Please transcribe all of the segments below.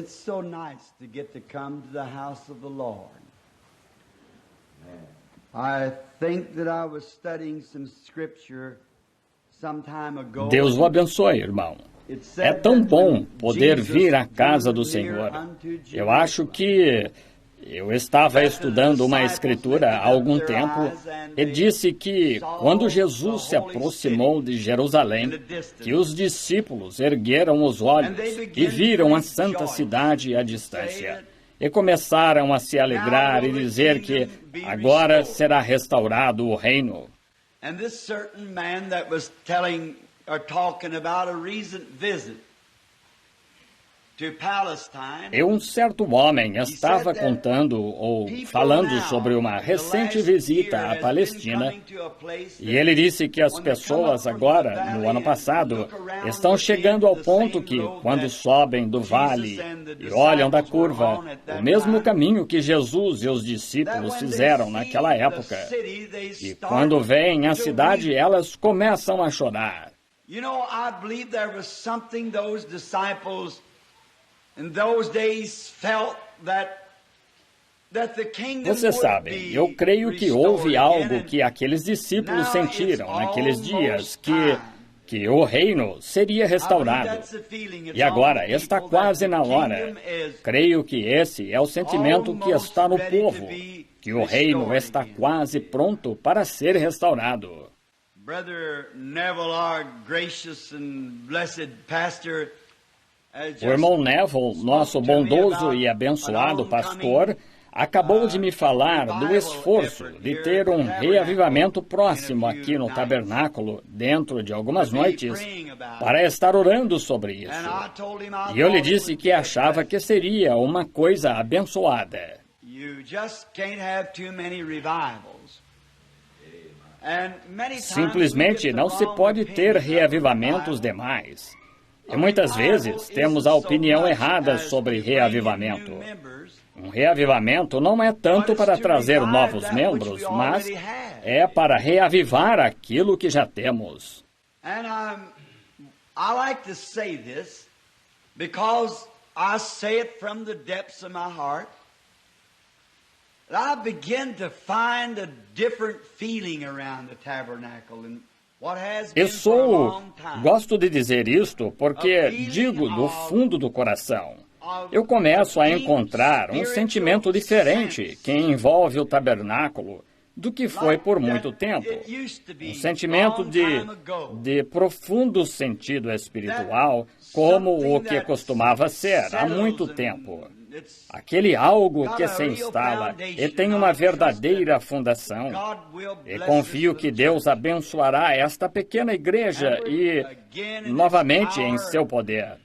It's so nice to get to come to the house of the Lord. I think that I was studying some scripture some time ago. Deus o abençoe, irmão. É tão bom poder vir à casa do Senhor. Eu acho que eu estava estudando uma escritura há algum tempo e disse que quando Jesus se aproximou de Jerusalém, que os discípulos ergueram os olhos e viram a santa cidade à distância. E começaram a se alegrar e dizer que agora será restaurado o reino. And this certain man that was talking about a recent visit to Palestine. E um certo homem estava contando ou falando sobre uma recente visita à Palestina, e ele disse que as pessoas agora, no ano passado, estão chegando ao ponto que, quando sobem do vale e olham da curva, o mesmo caminho que Jesus e os discípulos fizeram naquela época, e quando veem a cidade, elas começam a chorar. You know, I believe there was something those disciples in those days felt that the kingdom Você sabe, eu creio que houve algo que aqueles discípulos sentiram naqueles dias, que o reino seria restaurado. E agora está quase na hora. Creio que esse é o sentimento que está no povo, que o reino está quase pronto para ser restaurado. Brother Neville, our gracious and blessed pastor, o irmão Neville, nosso bondoso e abençoado pastor, acabou de me falar do esforço de ter um reavivamento próximo aqui no tabernáculo, dentro de algumas noites, para estar orando sobre isso. E eu lhe disse que achava que seria uma coisa abençoada. Simplesmente não se pode ter reavivamentos demais. E muitas vezes temos a opinião errada sobre reavivamento. Um reavivamento não é tanto para trazer novos membros, mas é para reavivar aquilo que já temos. I like to say this because I say it from the depths of my heart. I begin to find a different feeling around the tabernacle and what has been for a long time. Gosto de dizer isto porque digo do fundo do coração. Eu começo a encontrar um sentimento diferente que envolve o tabernáculo do que foi por muito tempo. Um sentimento de profundo sentido espiritual, como o que costumava ser há muito tempo. Aquele algo que se instala e tem uma verdadeira fundação. E confio que Deus abençoará esta pequena igreja e, novamente, em seu poder.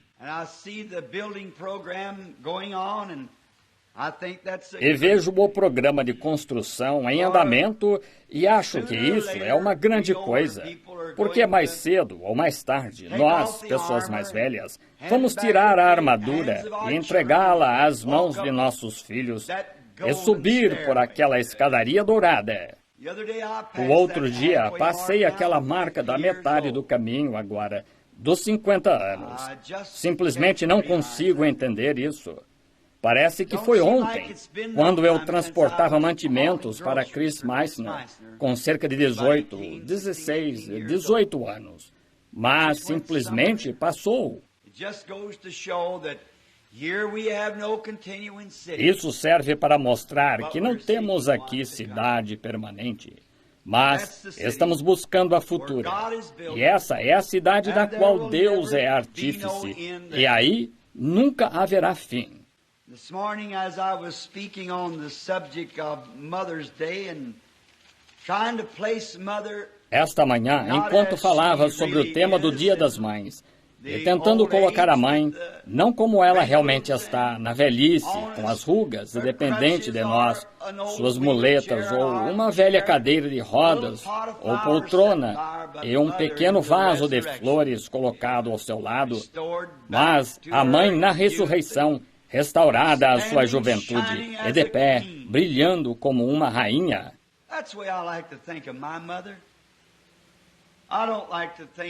E vejo o programa de construção em andamento e acho que isso é uma grande coisa, porque mais cedo ou mais tarde, nós, pessoas mais velhas, vamos tirar a armadura e entregá-la às mãos de nossos filhos e subir por aquela escadaria dourada. O outro dia, passei aquela marca da metade do caminho agora, dos 50 anos. Simplesmente não consigo entender isso. Parece que foi ontem, quando eu transportava mantimentos para Chris Meissner, com cerca de 18 anos. Mas simplesmente passou. Isso serve para mostrar que não temos aqui cidade permanente, mas estamos buscando a futura. E essa é a cidade da qual Deus é artífice, e aí nunca haverá fim. This morning, as I was speaking on the subject of Mother's Day and trying to place Mother, esta manhã, enquanto falava sobre o tema do Dia das Mães, e tentando colocar a mãe, não como ela realmente está, na velhice, com as rugas, dependente de nós, suas muletas, ou uma velha cadeira de rodas, ou poltrona, e um pequeno vaso de flores colocado ao seu lado, mas a mãe na ressurreição, restaurada à sua juventude, e de pé, brilhando como uma rainha.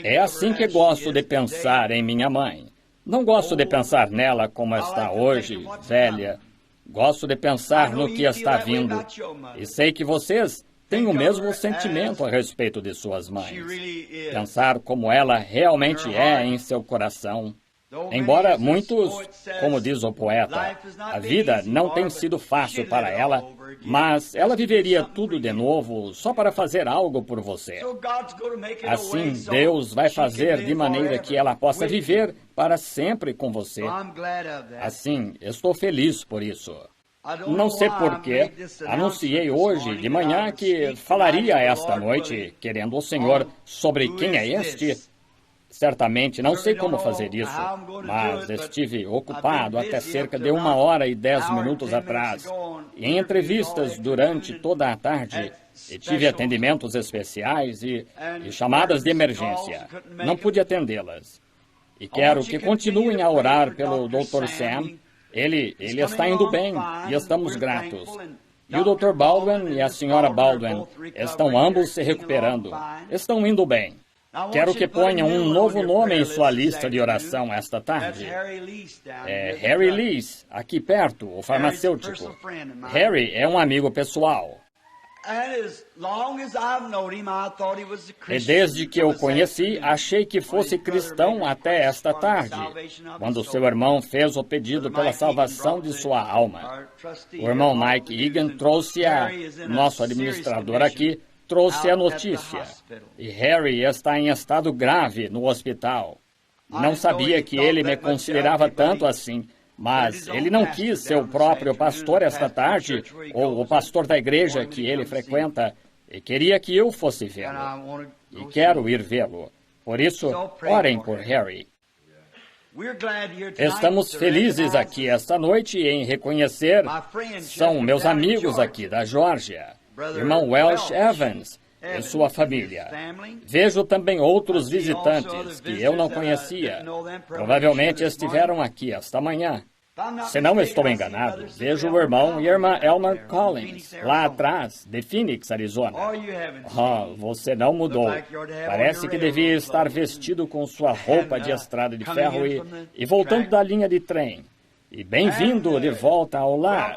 É assim que gosto de pensar em minha mãe. Não gosto de pensar nela como está hoje, velha. Gosto de pensar no que está vindo. E sei que vocês têm o mesmo sentimento a respeito de suas mães. Pensar como ela realmente é em seu coração. Embora muitos, como diz o poeta, a vida não tem sido fácil para ela, mas ela viveria tudo de novo só para fazer algo por você. Assim, Deus vai fazer de maneira que ela possa viver para sempre com você. Assim, estou feliz por isso. Não sei por que anunciei hoje de manhã que falaria esta noite, querendo o Senhor, sobre quem é este. Certamente não sei como fazer isso, mas estive ocupado até cerca de 1h10 atrás, em entrevistas durante toda a tarde, e tive atendimentos especiais e chamadas de emergência. Não pude atendê-las. E quero que continuem a orar pelo Dr. Sam. Ele está indo bem e estamos gratos. E o Dr. Baldwin e a Sra. Baldwin estão ambos se recuperando. Estão indo bem. Quero que ponham um novo nome em sua lista de oração esta tarde. É Harry Lees, aqui perto, o farmacêutico. Harry é um amigo pessoal. E desde que eu o conheci, achei que fosse cristão até esta tarde, quando seu irmão fez o pedido pela salvação de sua alma. O irmão Mike Egan trouxe nosso administrador aqui, trouxe a notícia. E Harry está em estado grave no hospital. Não sabia que ele me considerava tanto assim, mas ele não quis ser o próprio pastor esta tarde, ou o pastor da igreja que ele frequenta, e queria que eu fosse vê-lo. E quero ir vê-lo. Por isso, orem por Harry. Estamos felizes aqui esta noite em reconhecer, são meus amigos aqui da Geórgia. Irmão Welsh Evans e sua família. Vejo também outros visitantes que eu não conhecia. Provavelmente estiveram aqui esta manhã. Se não estou enganado, vejo o irmão e a irmã Elmer Collins, lá atrás, de Phoenix, Arizona. Você não mudou. Parece que devia estar vestido com sua roupa de estrada de ferro e voltando da linha de trem. E bem-vindo de volta ao lar.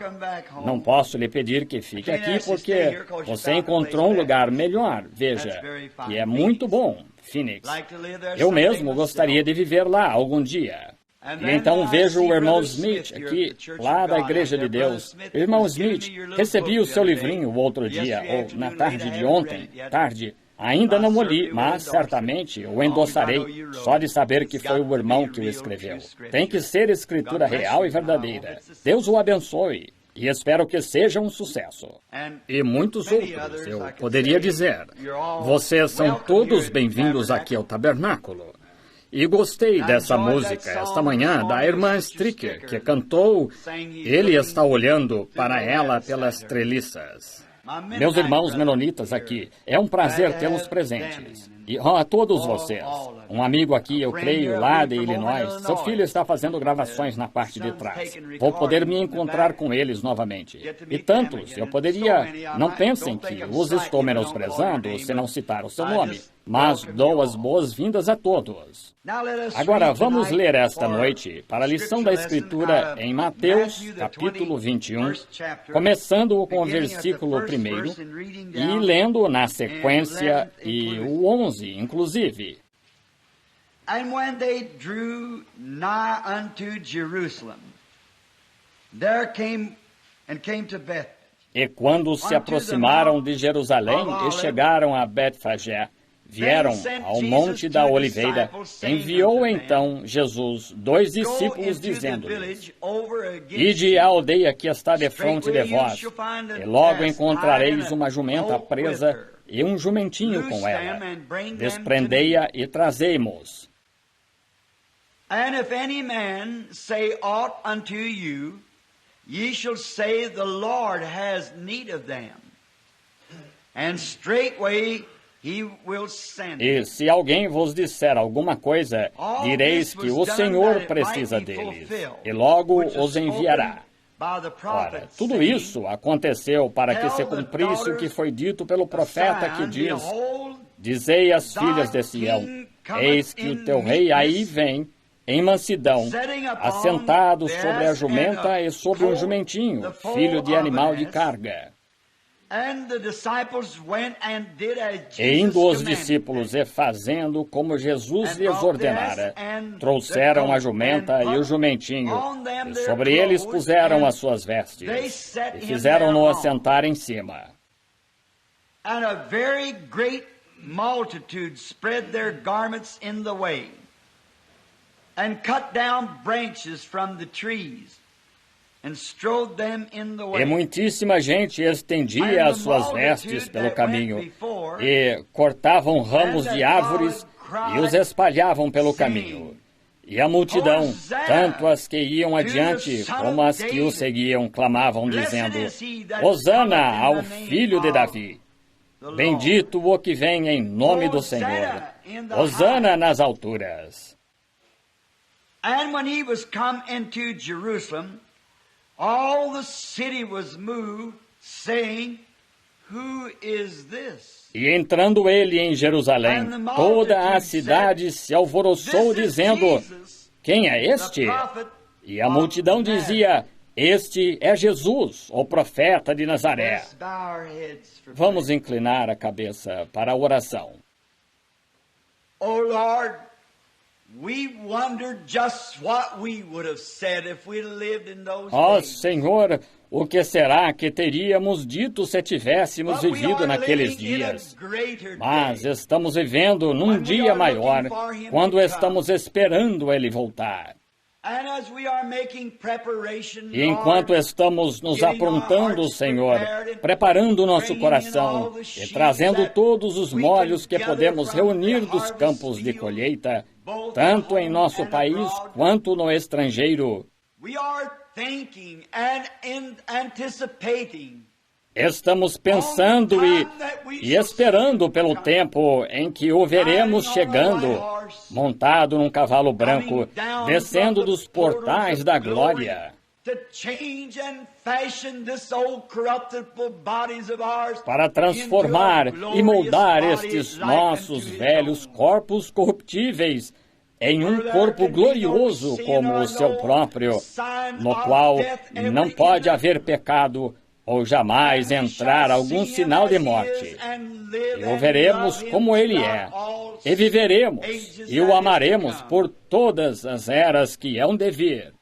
Não posso lhe pedir que fique aqui porque você encontrou um lugar melhor. Veja, que é muito bom, Phoenix. Eu mesmo gostaria de viver lá algum dia. E então vejo o irmão Smith aqui, lá da Igreja de Deus. Irmão Smith, recebi o seu livrinho o outro dia, ou na tarde de ontem, Ainda não o li, mas certamente o endossarei, só de saber que foi o irmão que o escreveu. Tem que ser escritura real e verdadeira. Deus o abençoe. E espero que seja um sucesso. E muitos outros, eu poderia dizer. Vocês são todos bem-vindos aqui ao tabernáculo. E gostei dessa música esta manhã da irmã Stricker, que cantou Ele está olhando para ela pelas treliças. Meus irmãos menonitas aqui, é um prazer tê-los presentes. E a todos vocês, um amigo aqui, eu creio, lá de Illinois, seu filho está fazendo gravações na parte de trás. Vou poder me encontrar com eles novamente. E tantos, eu poderia... Não pensem que os estou menosprezando se não citar o seu nome, mas dou as boas-vindas a todos. Agora vamos ler esta noite para a lição da Escritura em Mateus, capítulo 21, começando com o versículo 1 e lendo na sequência e o 11, inclusive. And when they drew nigh unto Jerusalem, there came to Bethphage. E quando se aproximaram de Jerusalém e chegaram a Betfagé, vieram ao Monte da Oliveira, enviou então Jesus 2 discípulos, dizendo-lhes, Ide à aldeia que está defronte de vós, e logo encontrareis uma jumenta presa e um jumentinho com ela. Desprendei-a e trazei-mos. And if any man say aught unto you, ye shall say, The Lord has need of them. And straightway he will send them. E se alguém vos disser alguma coisa, direis que o Senhor precisa deles, e logo os enviará. Ora, tudo isso aconteceu para que se cumprisse o que foi dito pelo profeta que diz, Dizei às filhas de Sião, eis que o teu rei aí vem, em mansidão, assentado sobre a jumenta e sobre um jumentinho, filho de animal de carga. E indo os discípulos e fazendo como Jesus lhes ordenara, trouxeram a jumenta e o jumentinho, e sobre eles puseram as suas vestes, e fizeram-no assentar em cima. And a very great multitude spread their garments in the way, and cut down branches from the trees, and strewed them in the way. E muitíssima gente estendia as suas vestes pelo caminho, e cortavam ramos de árvores e os espalhavam pelo caminho. E a multidão, tanto as que iam adiante como as que o seguiam, clamavam, dizendo: Hosana ao filho de Davi! Bendito o que vem em nome do Senhor! Hosana nas alturas! And when he was come into Jerusalem, all the city was moved, saying, Who is this? E entrando ele em Jerusalém, toda a cidade se alvoroçou, dizendo: Quem é este? E a multidão dizia: Este é Jesus, o profeta de Nazaré. Vamos inclinar a cabeça para a oração. Oh Lord, we wondered just what we would have said if we lived in those Ó days. Senhor, o que será que teríamos dito se tivéssemos vivido naqueles dias? Mas estamos vivendo num dia maior, quando estamos esperando Ele voltar. E enquanto estamos nos aprontando, Senhor, preparando o nosso coração e trazendo todos os molhos que podemos reunir dos campos de colheita, tanto em nosso país quanto no estrangeiro, estamos pensando e esperando pelo tempo em que o veremos chegando, montado num cavalo branco, descendo dos portais da glória, para transformar e moldar estes nossos velhos corpos corruptíveis em um corpo glorioso como o seu próprio, no qual não pode haver pecado ou jamais entrar algum sinal de morte. E o veremos como Ele é, e viveremos, e o amaremos por todas as eras que hão de vir.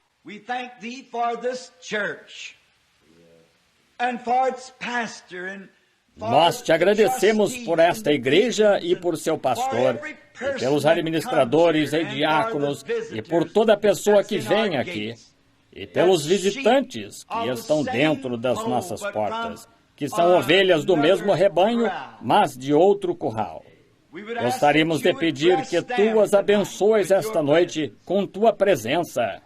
Nós te agradecemos por esta igreja e por seu pastor, e pelos administradores e diáconos, e por toda pessoa que vem aqui, e pelos visitantes que estão dentro das nossas portas, que são ovelhas do mesmo rebanho, mas de outro curral. Gostaríamos de pedir que tu as abençoes esta noite com tua presença.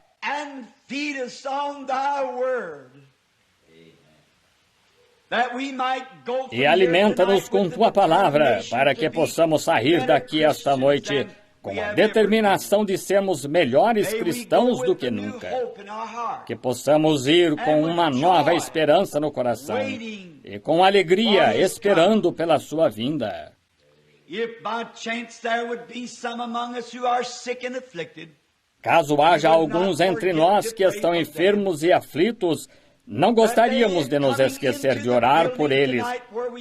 E alimenta-nos com tua palavra, para que possamos sair daqui esta noite com a determinação de sermos melhores cristãos do que nunca. Que possamos ir com uma nova esperança no coração e com alegria esperando pela sua vinda. Caso haja alguns entre nós que estão enfermos e aflitos, não gostaríamos de nos esquecer de orar por eles,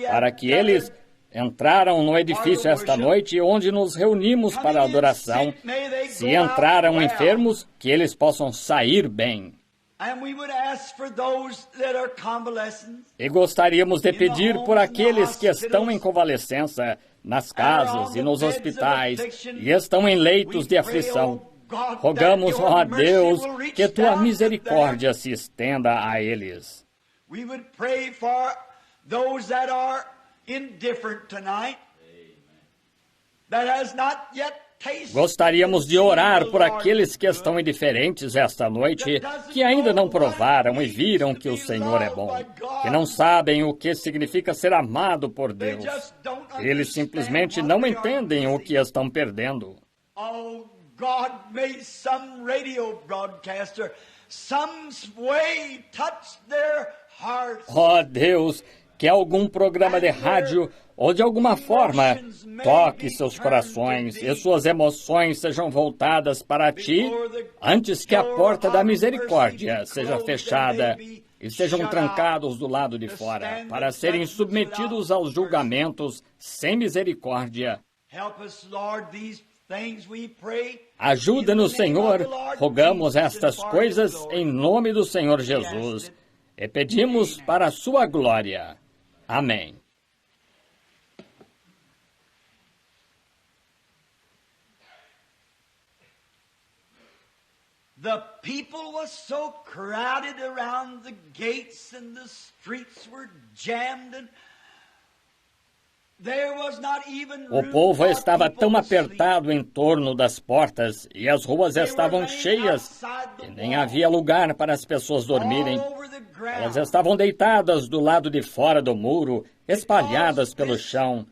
para que eles entraram no edifício esta noite onde nos reunimos para a adoração. Se entraram enfermos, que eles possam sair bem. E gostaríamos de pedir por aqueles que estão em convalescença, nas casas e nos hospitais, e estão em leitos de aflição. Rogamos, ó Deus, que tua misericórdia se estenda a eles. Gostaríamos de orar por aqueles que estão indiferentes esta noite, que ainda não provaram e viram que o Senhor é bom, que não sabem o que significa ser amado por Deus. Eles simplesmente não entendem o que estão perdendo. God, may some radio broadcaster some way touch their hearts. Ó Deus, que algum programa de rádio ou de alguma forma toque seus corações e suas emoções sejam voltadas para ti antes que a porta da misericórdia seja fechada e sejam trancados do lado de fora para serem submetidos aos julgamentos sem misericórdia. Ajuda-nos, Senhor, rogamos estas coisas em nome do Senhor Jesus e pedimos para a sua glória. Amém. The people was so crowded around the gates and the streets were jammed and there was not even room. O povo estava tão apertado em torno das portas e as ruas estavam cheias e nem havia lugar para as pessoas dormirem. Elas estavam deitadas do lado de fora do muro, espalhadas pelo chão,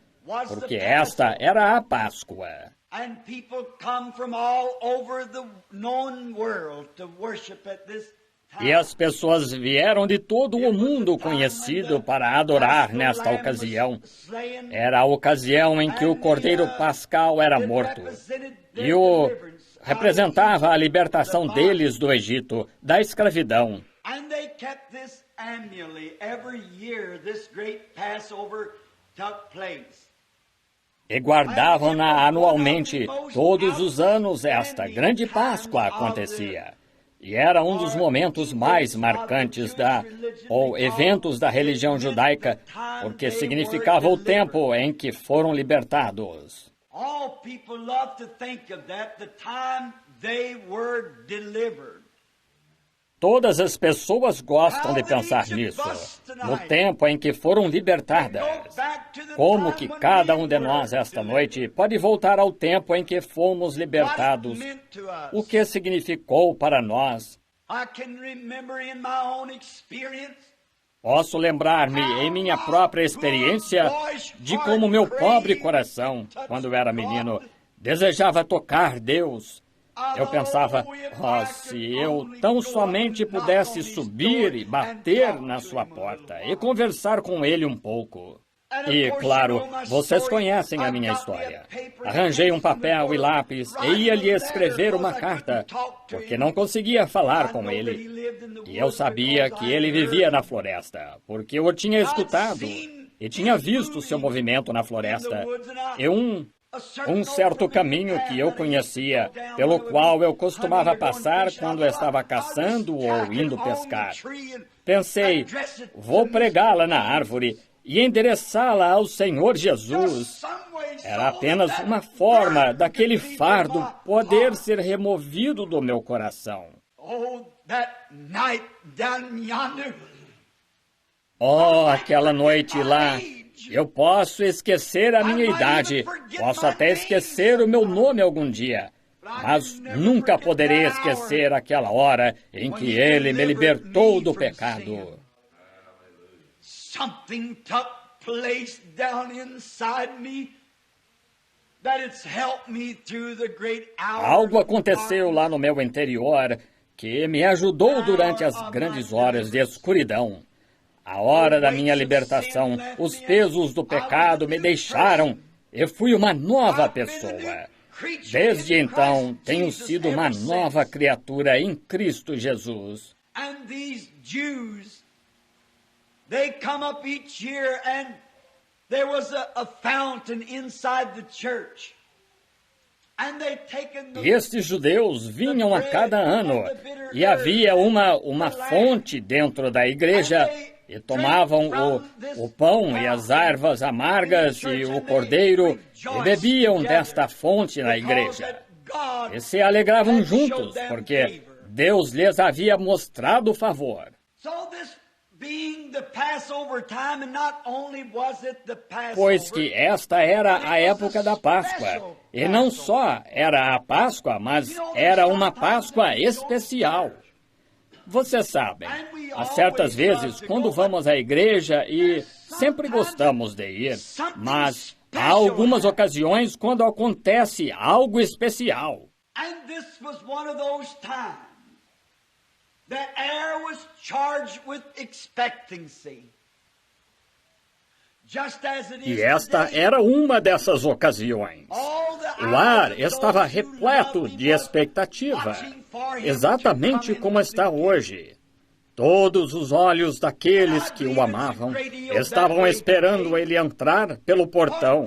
porque esta era a Páscoa. And people come from all over the known world to worship at this time. E as pessoas vieram de todo o mundo conhecido para adorar nesta ocasião. Era a ocasião em que o Cordeiro Pascal era morto. E o representava a libertação deles do Egito, da escravidão. And they kept this annually. Every year this great Passover took place. E guardavam-na anualmente. Todos os anos esta grande Páscoa acontecia. E era um dos momentos mais marcantes ou eventos da religião judaica, porque significava o tempo em que foram libertados. All people love to think of that, the time they were delivered. Todas as pessoas gostam de pensar nisso, no tempo em que foram libertadas. Como que cada um de nós esta noite pode voltar ao tempo em que fomos libertados? O que significou para nós? Posso lembrar-me em minha própria experiência de como meu pobre coração, quando era menino, desejava tocar Deus. Eu pensava, se eu tão somente pudesse subir e bater na sua porta e conversar com ele um pouco. E, claro, vocês conhecem a minha história. Arranjei um papel e lápis e ia lhe escrever uma carta, porque não conseguia falar com ele. E eu sabia que ele vivia na floresta, porque eu o tinha escutado e tinha visto seu movimento na floresta. E um certo caminho que eu conhecia, pelo qual eu costumava passar quando estava caçando ou indo pescar. Pensei, vou pregá-la na árvore e endereçá-la ao Senhor Jesus. Era apenas uma forma daquele fardo poder ser removido do meu coração. Oh, aquela noite lá. Eu posso esquecer a minha idade, posso até esquecer o meu nome algum dia, mas nunca poderei esquecer aquela hora em que Ele me libertou do pecado. Algo aconteceu lá no meu interior que me ajudou durante as grandes horas de escuridão. A hora da minha libertação, os pesos do pecado me deixaram e fui uma nova pessoa. Desde então, tenho sido uma nova criatura em Cristo Jesus. E estes judeus vinham a cada ano e havia uma fonte dentro da igreja. E tomavam o pão e as ervas amargas e o cordeiro e bebiam desta fonte na igreja. E se alegravam juntos, porque Deus lhes havia mostrado favor. Pois que esta era a época da Páscoa. E não só era a Páscoa, mas era uma Páscoa especial. Vocês sabem, há certas vezes, quando vamos à igreja e sempre gostamos de ir, mas há algumas ocasiões quando acontece algo especial. E esta era uma dessas ocasiões. O ar estava repleto de expectativa, exatamente como está hoje. Todos os olhos daqueles que o amavam estavam esperando ele entrar pelo portão.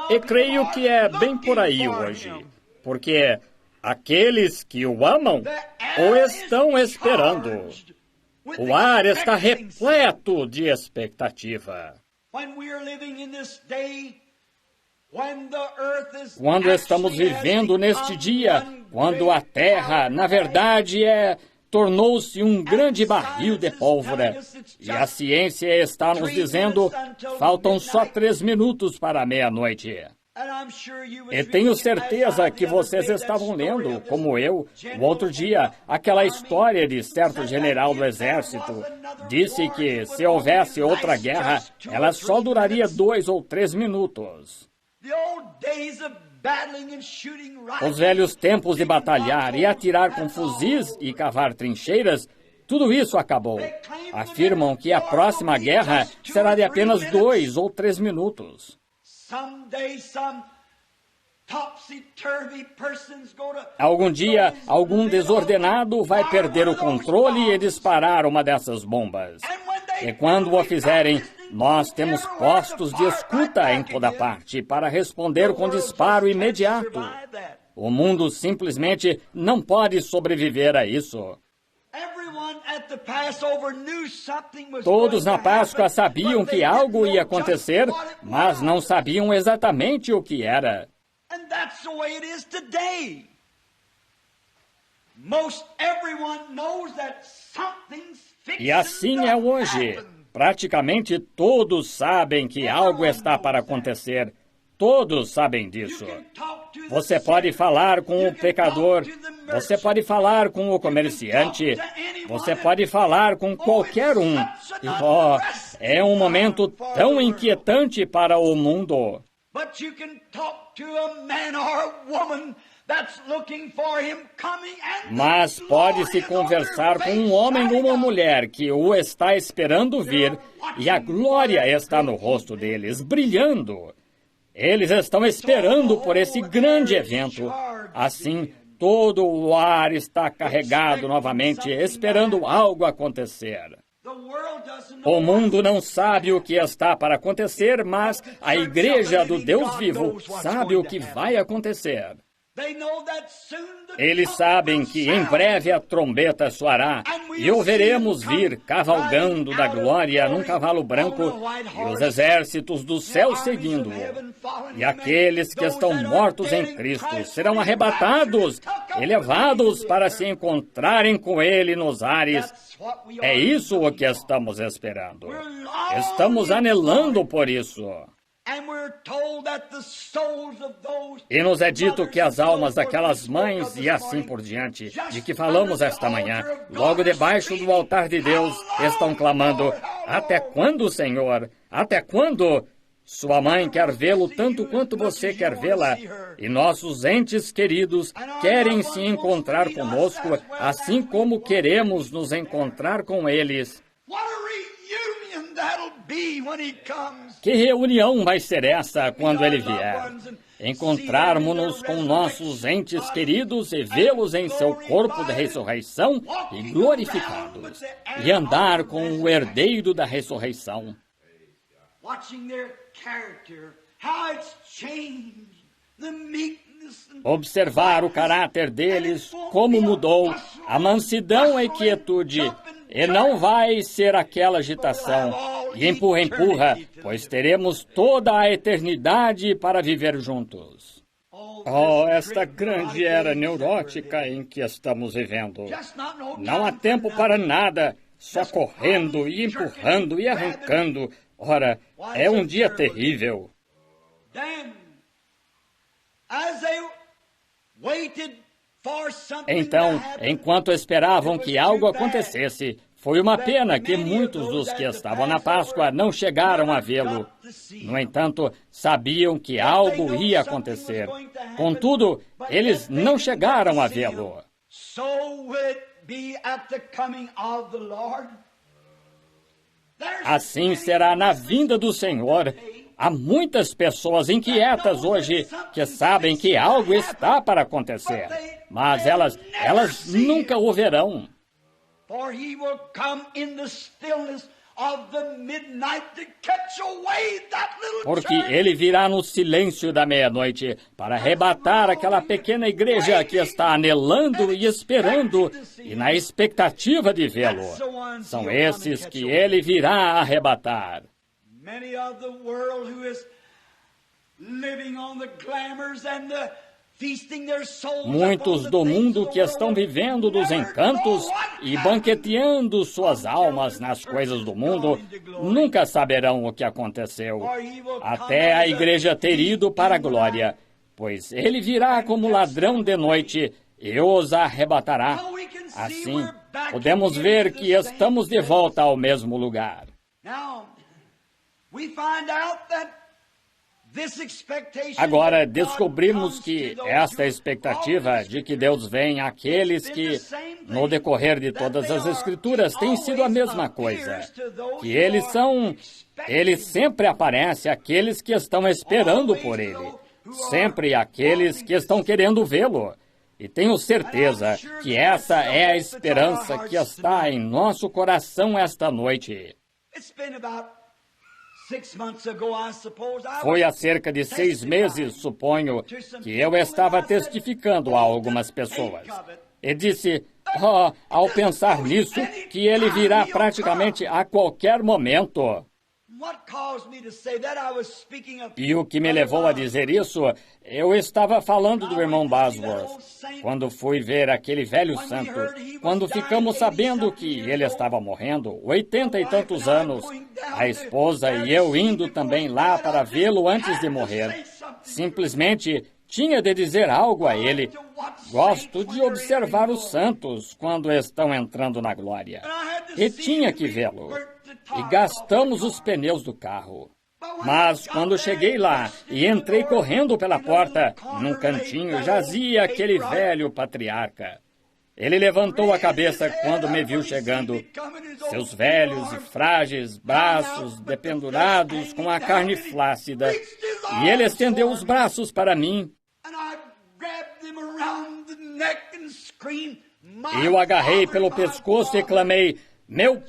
E creio que é bem por aí hoje, porque aqueles que o amam o estão esperando. O ar está repleto de expectativa. Quando estamos vivendo neste dia, quando a terra, na verdade, tornou-se um grande barril de pólvora, e a ciência está nos dizendo, faltam só 3 minutos para a meia-noite. E tenho certeza que vocês estavam lendo, como eu, o outro dia, aquela história de certo general do exército. Disse que, se houvesse outra guerra, ela só duraria 2 ou 3 minutos. Os velhos tempos de batalhar e atirar com fuzis e cavar trincheiras, tudo isso acabou. Afirmam que a próxima guerra será de apenas 2 ou 3 minutos. Algum dia, algum desordenado vai perder o controle e disparar uma dessas bombas. E quando o fizerem, nós temos postos de escuta em toda parte para responder com disparo imediato. O mundo simplesmente não pode sobreviver a isso. Todos na Páscoa sabiam que algo ia acontecer, mas não sabiam exatamente o que era. E assim é hoje. Praticamente todos sabem que algo está para acontecer. Todos sabem disso. Você pode falar com o pecador, você pode falar com o comerciante, você pode falar com qualquer um. E, é um momento tão inquietante para o mundo. Mas pode-se conversar com um homem ou uma mulher que o está esperando vir, e a glória está no rosto deles, brilhando. Eles estão esperando por esse grande evento. Assim, todo o ar está carregado novamente, esperando algo acontecer. O mundo não sabe o que está para acontecer, mas a Igreja do Deus vivo sabe o que vai acontecer. Eles sabem que em breve a trombeta soará e o veremos vir cavalgando da glória num cavalo branco e os exércitos do céu seguindo-o. E aqueles que estão mortos em Cristo serão arrebatados, elevados para se encontrarem com Ele nos ares. É isso o que estamos esperando. Estamos anelando por isso. E nos é dito que as almas daquelas mães e assim por diante, de que falamos esta manhã, logo debaixo do altar de Deus, estão clamando: até quando, Senhor? Até quando? Sua mãe quer vê-lo tanto quanto você quer vê-la, e nossos entes queridos querem se encontrar conosco, assim como queremos nos encontrar com eles. Que reunião vai ser essa quando ele vier? Encontrarmos-nos com nossos entes queridos e vê-los em seu corpo de ressurreição e glorificados, e andar com o herdeiro da ressurreição. Observar o caráter deles, como mudou, a mansidão e quietude, e não vai ser aquela agitação, e empurra, pois teremos toda a eternidade para viver juntos. Oh, esta grande era neurótica em que estamos vivendo. Não há tempo para nada, só correndo e empurrando e arrancando. Ora, é um dia terrível. Então, enquanto esperavam que algo acontecesse, foi uma pena que muitos dos que estavam na Páscoa não chegaram a vê-lo. No entanto, sabiam que algo ia acontecer. Contudo, eles não chegaram a vê-lo. Assim será na vinda do Senhor. Há muitas pessoas inquietas hoje que sabem que algo está para acontecer, mas elas nunca o verão. Porque ele virá no silêncio da meia-noite para arrebatar aquela pequena igreja que está anelando e esperando e na expectativa de vê-lo. São esses que ele virá arrebatar. Muitos do mundo que estão vivendo dos encantos e banqueteando suas almas nas coisas do mundo nunca saberão o que aconteceu, até a igreja ter ido para a glória, pois ele virá como ladrão de noite e os arrebatará. Assim, podemos ver que estamos de volta ao mesmo lugar. Agora, descobrimos que esta expectativa de que Deus venha àqueles que, no decorrer de todas as Escrituras, tem sido a mesma coisa. Que ele sempre aparece àqueles que estão esperando por ele. Sempre àqueles que estão querendo vê-lo. E tenho certeza que essa é a esperança que está em nosso coração esta noite. Foi há cerca de 6 meses, suponho, que eu estava testificando a algumas pessoas. E disse, ao pensar nisso, que ele virá praticamente a qualquer momento. E o que me levou a dizer isso, eu estava falando do irmão Bosworth, quando fui ver aquele velho santo, quando ficamos sabendo que ele estava morrendo, 80 e tantos anos, a esposa e eu indo também lá para vê-lo antes de morrer. Simplesmente tinha de dizer algo a ele. Gosto de observar os santos quando estão entrando na glória. E tinha que vê-lo. E gastamos os pneus do carro. Mas quando cheguei lá e entrei correndo pela porta, num cantinho jazia aquele velho patriarca. Ele levantou a cabeça quando me viu chegando. Seus velhos e frágeis braços dependurados com a carne flácida. E ele estendeu os braços para mim. E eu agarrei pelo pescoço e clamei, meu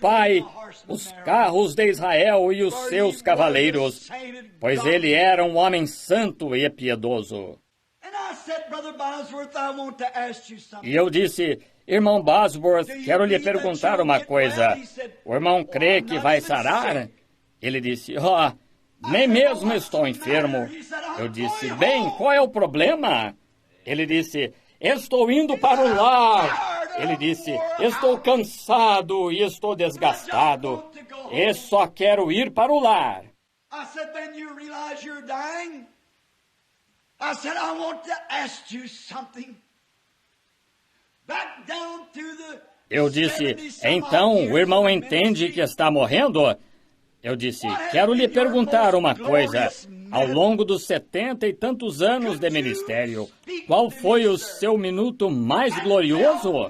pai, os carros de Israel e os seus cavaleiros, pois ele era um homem santo e piedoso. E eu disse, irmão Bosworth, quero lhe perguntar uma coisa. O irmão crê que vai sarar? Ele disse, nem mesmo estou enfermo. Eu disse, bem, qual é o problema? Ele disse, estou indo para o lar. Ele disse, estou cansado e estou desgastado. E só quero ir para o lar. Eu disse, então o irmão entende que está morrendo? Eu disse, quero lhe perguntar uma coisa. Ao longo dos 70 e tantos anos de ministério, qual foi o seu minuto mais glorioso?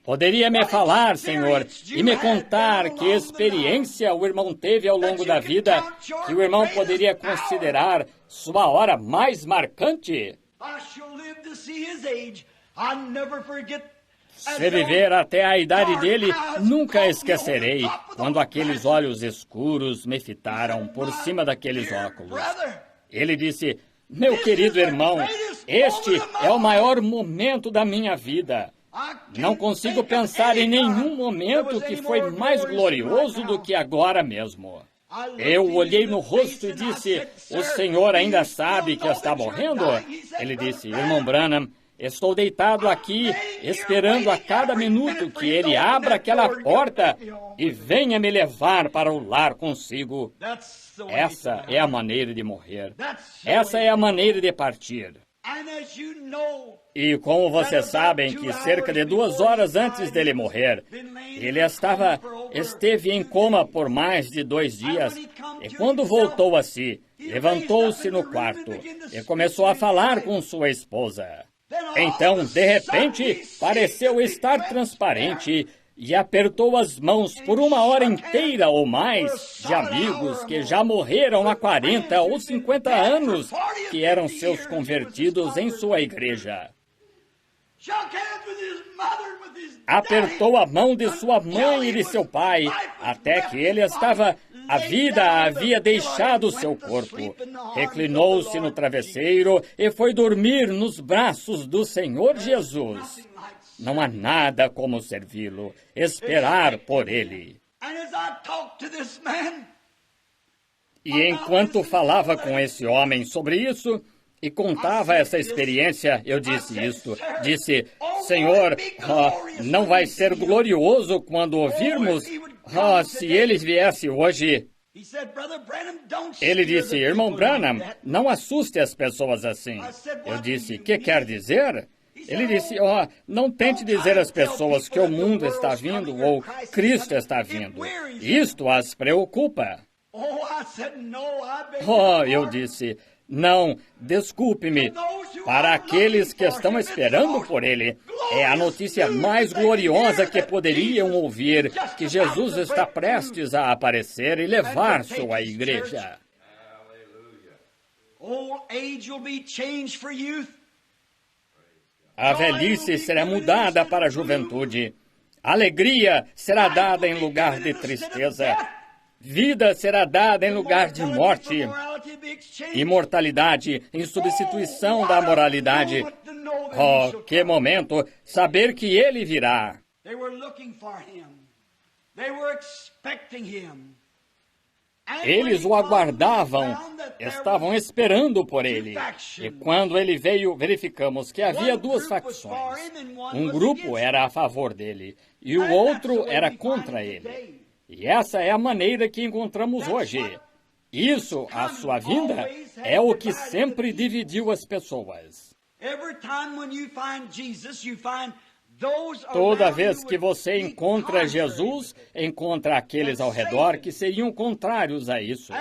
Poderia me falar, Senhor, e me contar que experiência o irmão teve ao longo da vida, que o irmão poderia considerar sua hora mais marcante? Se viver até a idade dele, nunca esquecerei quando aqueles olhos escuros me fitaram por cima daqueles óculos. Ele disse, meu querido irmão, este é o maior momento da minha vida. Não consigo pensar em nenhum momento que foi mais glorioso do que agora mesmo. Eu olhei no rosto e disse, o senhor ainda sabe que está morrendo? Ele disse, irmão Branham, estou deitado aqui, esperando a cada minuto que ele abra aquela porta e venha me levar para o lar consigo. Essa é a maneira de morrer. Essa é a maneira de partir. E como vocês sabem que cerca de 2 horas antes dele morrer, ele esteve em coma por mais de 2 dias, e quando voltou a si, levantou-se no quarto e começou a falar com sua esposa. Então, de repente, pareceu estar transparente e apertou as mãos por 1 hora inteira ou mais de amigos que já morreram há 40 ou 50 anos, que eram seus convertidos em sua igreja. Apertou a mão de sua mãe e de seu pai, até que a vida havia deixado seu corpo. Reclinou-se no travesseiro e foi dormir nos braços do Senhor Jesus. Não há nada como servi-lo, esperar por Ele. E enquanto falava com esse homem sobre isso, e contava essa experiência, eu disse isto. Disse, Senhor, não vai ser glorioso quando ouvirmos, se ele viesse hoje. Ele disse, irmão Branham, não assuste as pessoas assim. Eu disse, que quer dizer? Ele disse, não tente dizer às pessoas que o mundo está vindo ou Cristo está vindo. Isto as preocupa. Eu disse, não, desculpe-me. Para aqueles que estão esperando por Ele, é a notícia mais gloriosa que poderiam ouvir, que Jesus está prestes a aparecer e levar sua igreja. A velhice será mudada para a juventude. Alegria será dada em lugar de tristeza. Vida será dada em lugar de morte. Imortalidade em substituição da moralidade. Que momento! Saber que Ele virá. Eles o aguardavam, estavam esperando por Ele. E quando Ele veio, verificamos que havia duas facções. Um grupo era a favor dele e o outro era contra ele. E essa é a maneira que encontramos hoje. Isso, a sua vinda, é o que sempre dividiu as pessoas. Toda vez que você encontra Jesus, encontra aqueles ao redor que seriam contrários a isso.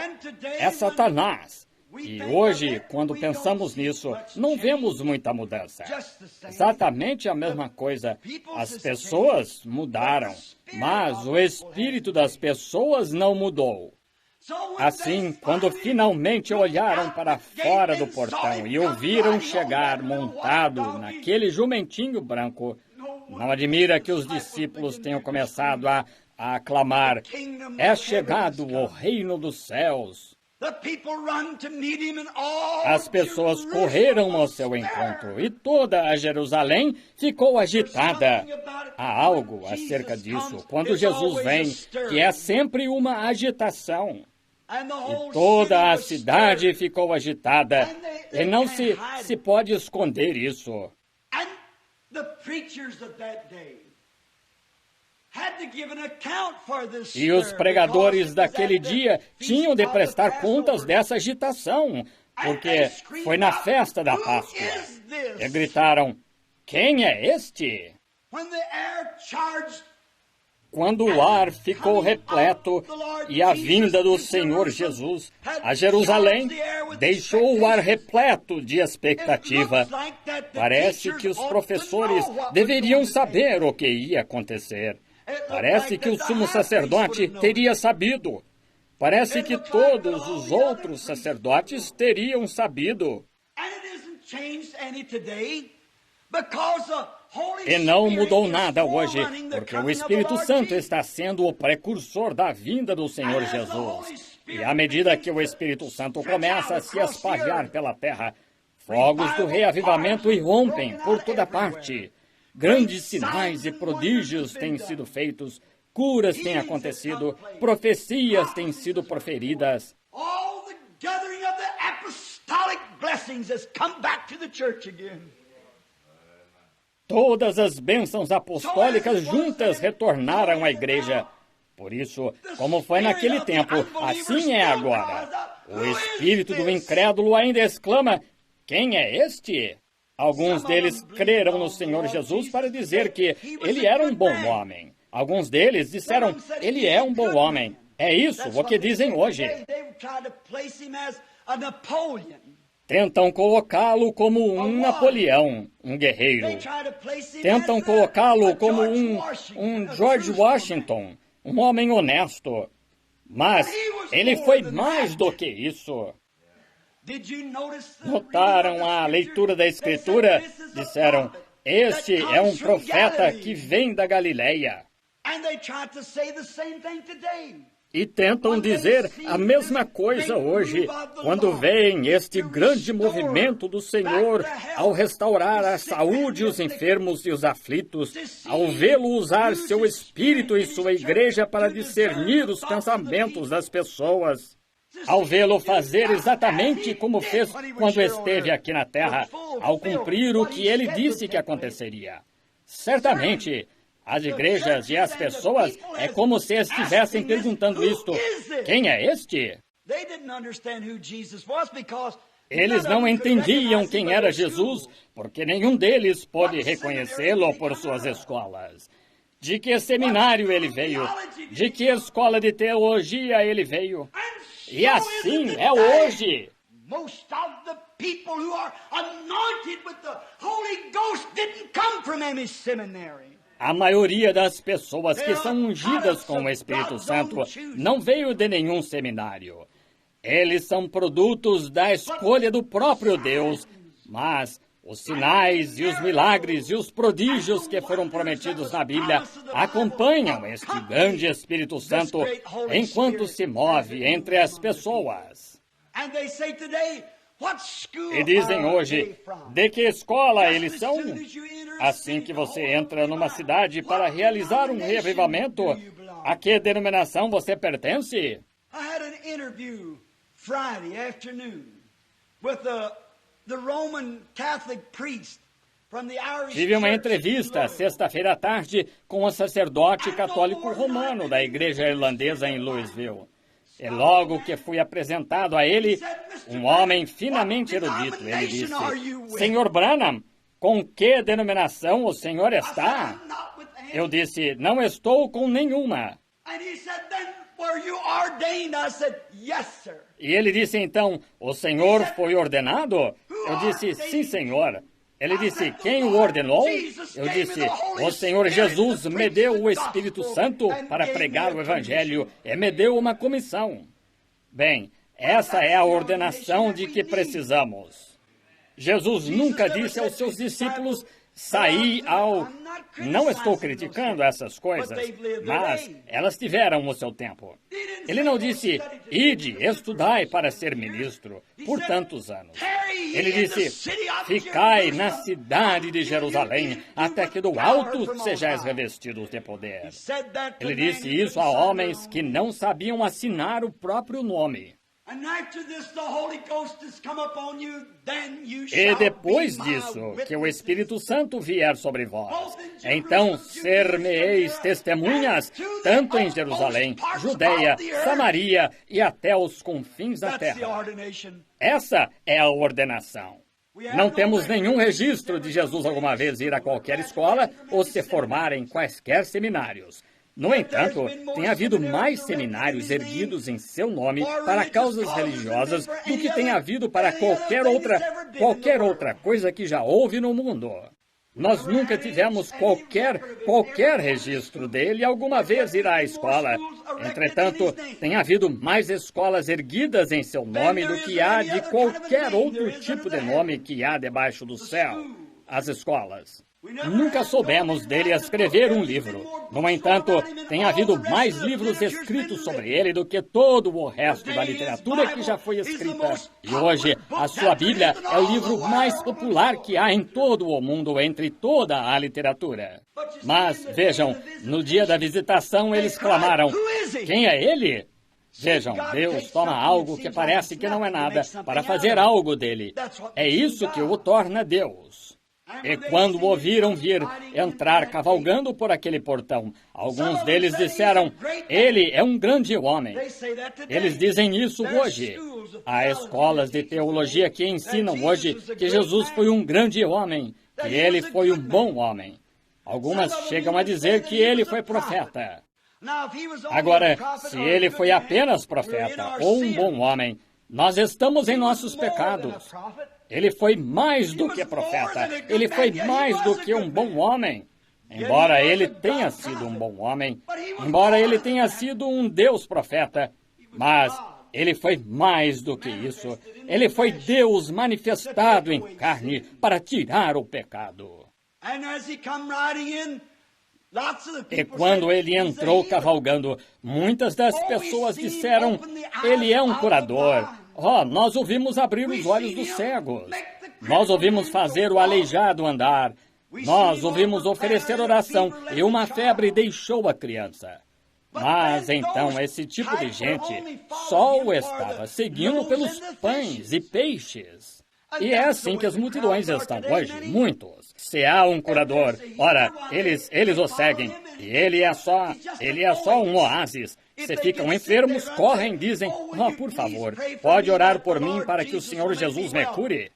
É Satanás. E hoje, quando pensamos nisso, não vemos muita mudança. Exatamente a mesma coisa. As pessoas mudaram, mas o espírito das pessoas não mudou. Assim, quando finalmente olharam para fora do portão e o viram chegar montado naquele jumentinho branco, não admira que os discípulos tenham começado a aclamar, é chegado o reino dos céus. As pessoas correram ao seu encontro e toda a Jerusalém ficou agitada. Há algo acerca disso, quando Jesus vem, que é sempre uma agitação. E toda a cidade ficou agitada, e não se pode esconder isso. E os pregadores daquele dia tinham de prestar contas dessa agitação, porque foi na festa da Páscoa. E gritaram, quem é este? Quando o ar ficou repleto e a vinda do Senhor Jesus a Jerusalém deixou o ar repleto de expectativa. Parece que os professores deveriam saber o que ia acontecer. Parece que o sumo sacerdote teria sabido. Parece que todos os outros sacerdotes teriam sabido. E não mudou nada hoje, porque o Espírito Santo está sendo o precursor da vinda do Senhor Jesus. E à medida que o Espírito Santo começa a se espalhar pela terra, fogos do reavivamento irrompem por toda parte. Grandes sinais e prodígios têm sido feitos, curas têm acontecido, profecias têm sido proferidas. Todas as bênçãos apostólicas juntas retornaram à igreja. Por isso, como foi naquele tempo, assim é agora. O espírito do incrédulo ainda exclama, quem é este? Alguns deles creram no Senhor Jesus para dizer que ele era um bom homem. Alguns deles disseram, ele é um bom homem. É isso o que dizem hoje. Tentam colocá-lo como um Napoleão, um guerreiro. Tentam colocá-lo como um George Washington, um homem honesto. Mas ele foi mais do que isso. Notaram a leitura da Escritura? Disseram, este é um profeta que vem da Galileia. E tentam dizer a mesma coisa hoje, quando veem este grande movimento do Senhor ao restaurar a saúde, os enfermos e os aflitos, ao vê-lo usar seu Espírito e sua igreja para discernir os pensamentos das pessoas, ao vê-lo fazer exatamente como fez quando esteve aqui na terra, ao cumprir o que ele disse que aconteceria. Certamente, as igrejas e as pessoas é como se estivessem perguntando isto: quem é este? Eles não entendiam quem era Jesus, porque nenhum deles pôde reconhecê-lo por suas escolas. De que seminário ele veio? De que escola de teologia ele veio? E assim é hoje. Most of the people who are anointed with the Holy Ghost didn't come from any seminary. A maioria das pessoas que são ungidas com o Espírito Santo não veio de nenhum seminário. Eles são produtos da escolha do próprio Deus, mas os sinais e os milagres e os prodígios que foram prometidos na Bíblia acompanham este grande Espírito Santo enquanto se move entre as pessoas. E dizem hoje, de que escola eles são? Assim que você entra numa cidade para realizar um reavivamento, a que denominação você pertence? Tive uma entrevista sexta-feira à tarde com um sacerdote católico romano da igreja irlandesa em Louisville. E logo que fui apresentado a ele, um homem finamente erudito, ele disse, Senhor Branham, com que denominação o senhor está? Eu disse, não estou com nenhuma. E ele disse então, o senhor foi ordenado? Eu disse, sim, senhor. Ele disse, quem o ordenou? Eu disse, o Senhor Jesus me deu o Espírito Santo para pregar o Evangelho e me deu uma comissão. Bem, essa é a ordenação de que precisamos. Jesus nunca disse aos seus discípulos, saí ao... Não estou criticando essas coisas, mas elas tiveram o seu tempo. Ele não disse, ide, estudai para ser ministro, por tantos anos. Ele disse, ficai na cidade de Jerusalém, até que do alto sejais revestidos de poder. Ele disse isso a homens que não sabiam assinar o próprio nome. E depois disso, que o Espírito Santo vier sobre vós, então ser-me-eis testemunhas, tanto em Jerusalém, Judeia, Samaria e até os confins da terra. Essa é a ordenação. Não temos nenhum registro de Jesus alguma vez ir a qualquer escola ou se formar em quaisquer seminários. No entanto, tem havido mais seminários erguidos em seu nome para causas religiosas do que tem havido para qualquer outra coisa que já houve no mundo. Nós nunca tivemos qualquer registro dele alguma vez ir à escola. Entretanto, tem havido mais escolas erguidas em seu nome do que há de qualquer outro tipo de nome que há debaixo do céu. As escolas. Nunca soubemos dele escrever um livro. No entanto, tem havido mais livros escritos sobre ele do que todo o resto da literatura que já foi escrita. E hoje, a sua Bíblia é o livro mais popular que há em todo o mundo entre toda a literatura. Mas, vejam, no dia da visitação eles clamaram, quem é ele? Vejam, Deus toma algo que parece que não é nada para fazer algo dele. É isso que o torna Deus. E quando o ouviram entrar cavalgando por aquele portão, alguns deles disseram, ele é um grande homem. Eles dizem isso hoje. Há escolas de teologia que ensinam hoje que Jesus foi um grande homem, que ele foi um bom homem. Algumas chegam a dizer que ele foi profeta. Agora, se ele foi apenas profeta ou um bom homem, Nós estamos em nossos pecados. Ele foi mais do que profeta. Ele foi mais do que um bom homem. Embora ele tenha sido um bom homem, embora ele tenha sido um Deus profeta, mas ele foi mais do que isso. Ele foi Deus manifestado em carne para tirar o pecado. E quando ele entrou cavalgando, muitas das pessoas disseram, ele é um curador. Nós o vimos abrir os olhos dos cegos. Nós o vimos fazer o aleijado andar. Nós o vimos oferecer oração e uma febre deixou a criança. Mas então esse tipo de gente só o estava seguindo pelos pães e peixes. E é assim que as multidões estão hoje, muitos. Se há um curador, ora, eles o seguem. E ele é só um oásis. Se ficam enfermos, correm, dizem, por favor, pode orar por mim para que o Senhor Jesus me cure.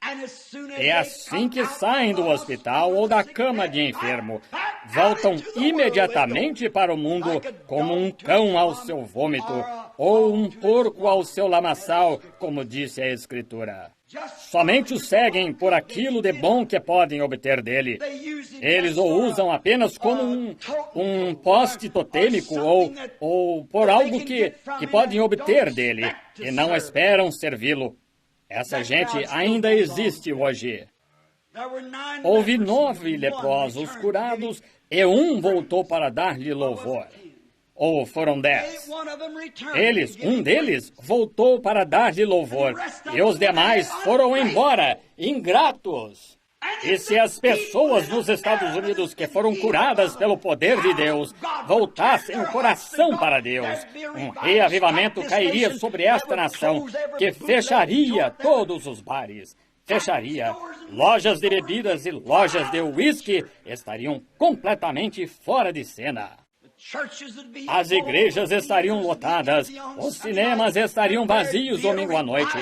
É assim que saem do hospital ou da cama de enfermo. Voltam imediatamente para o mundo como um cão ao seu vômito ou um porco ao seu lamaçal, como disse a Escritura. Somente o seguem por aquilo de bom que podem obter dele. Eles o usam apenas como um poste totêmico ou por algo que podem obter dele e não esperam servi-lo. Essa gente ainda existe hoje. Houve 9 leprosos curados e um voltou para dar-lhe louvor. Ou foram 10. Um deles, voltou para dar-lhe louvor, e os demais foram embora, ingratos. E se as pessoas nos Estados Unidos que foram curadas pelo poder de Deus voltassem o coração para Deus, um reavivamento cairia sobre esta nação, que fecharia todos os bares. Fecharia. Lojas de bebidas e lojas de uísque estariam completamente fora de cena. As igrejas estariam lotadas, os cinemas estariam vazios domingo à noite,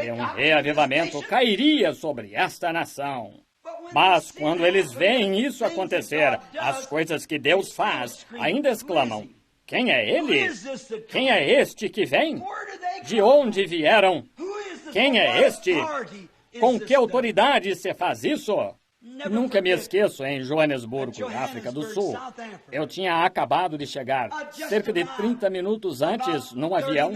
e um reavivamento cairia sobre esta nação. Mas quando eles veem isso acontecer, as coisas que Deus faz, ainda exclamam, quem é ele? Quem é este que vem? De onde vieram? Quem é este? Com que autoridade se faz isso? Nunca me esqueço, em Joanesburgo, África do Sul. Eu tinha acabado de chegar, cerca de 30 minutos antes, num avião.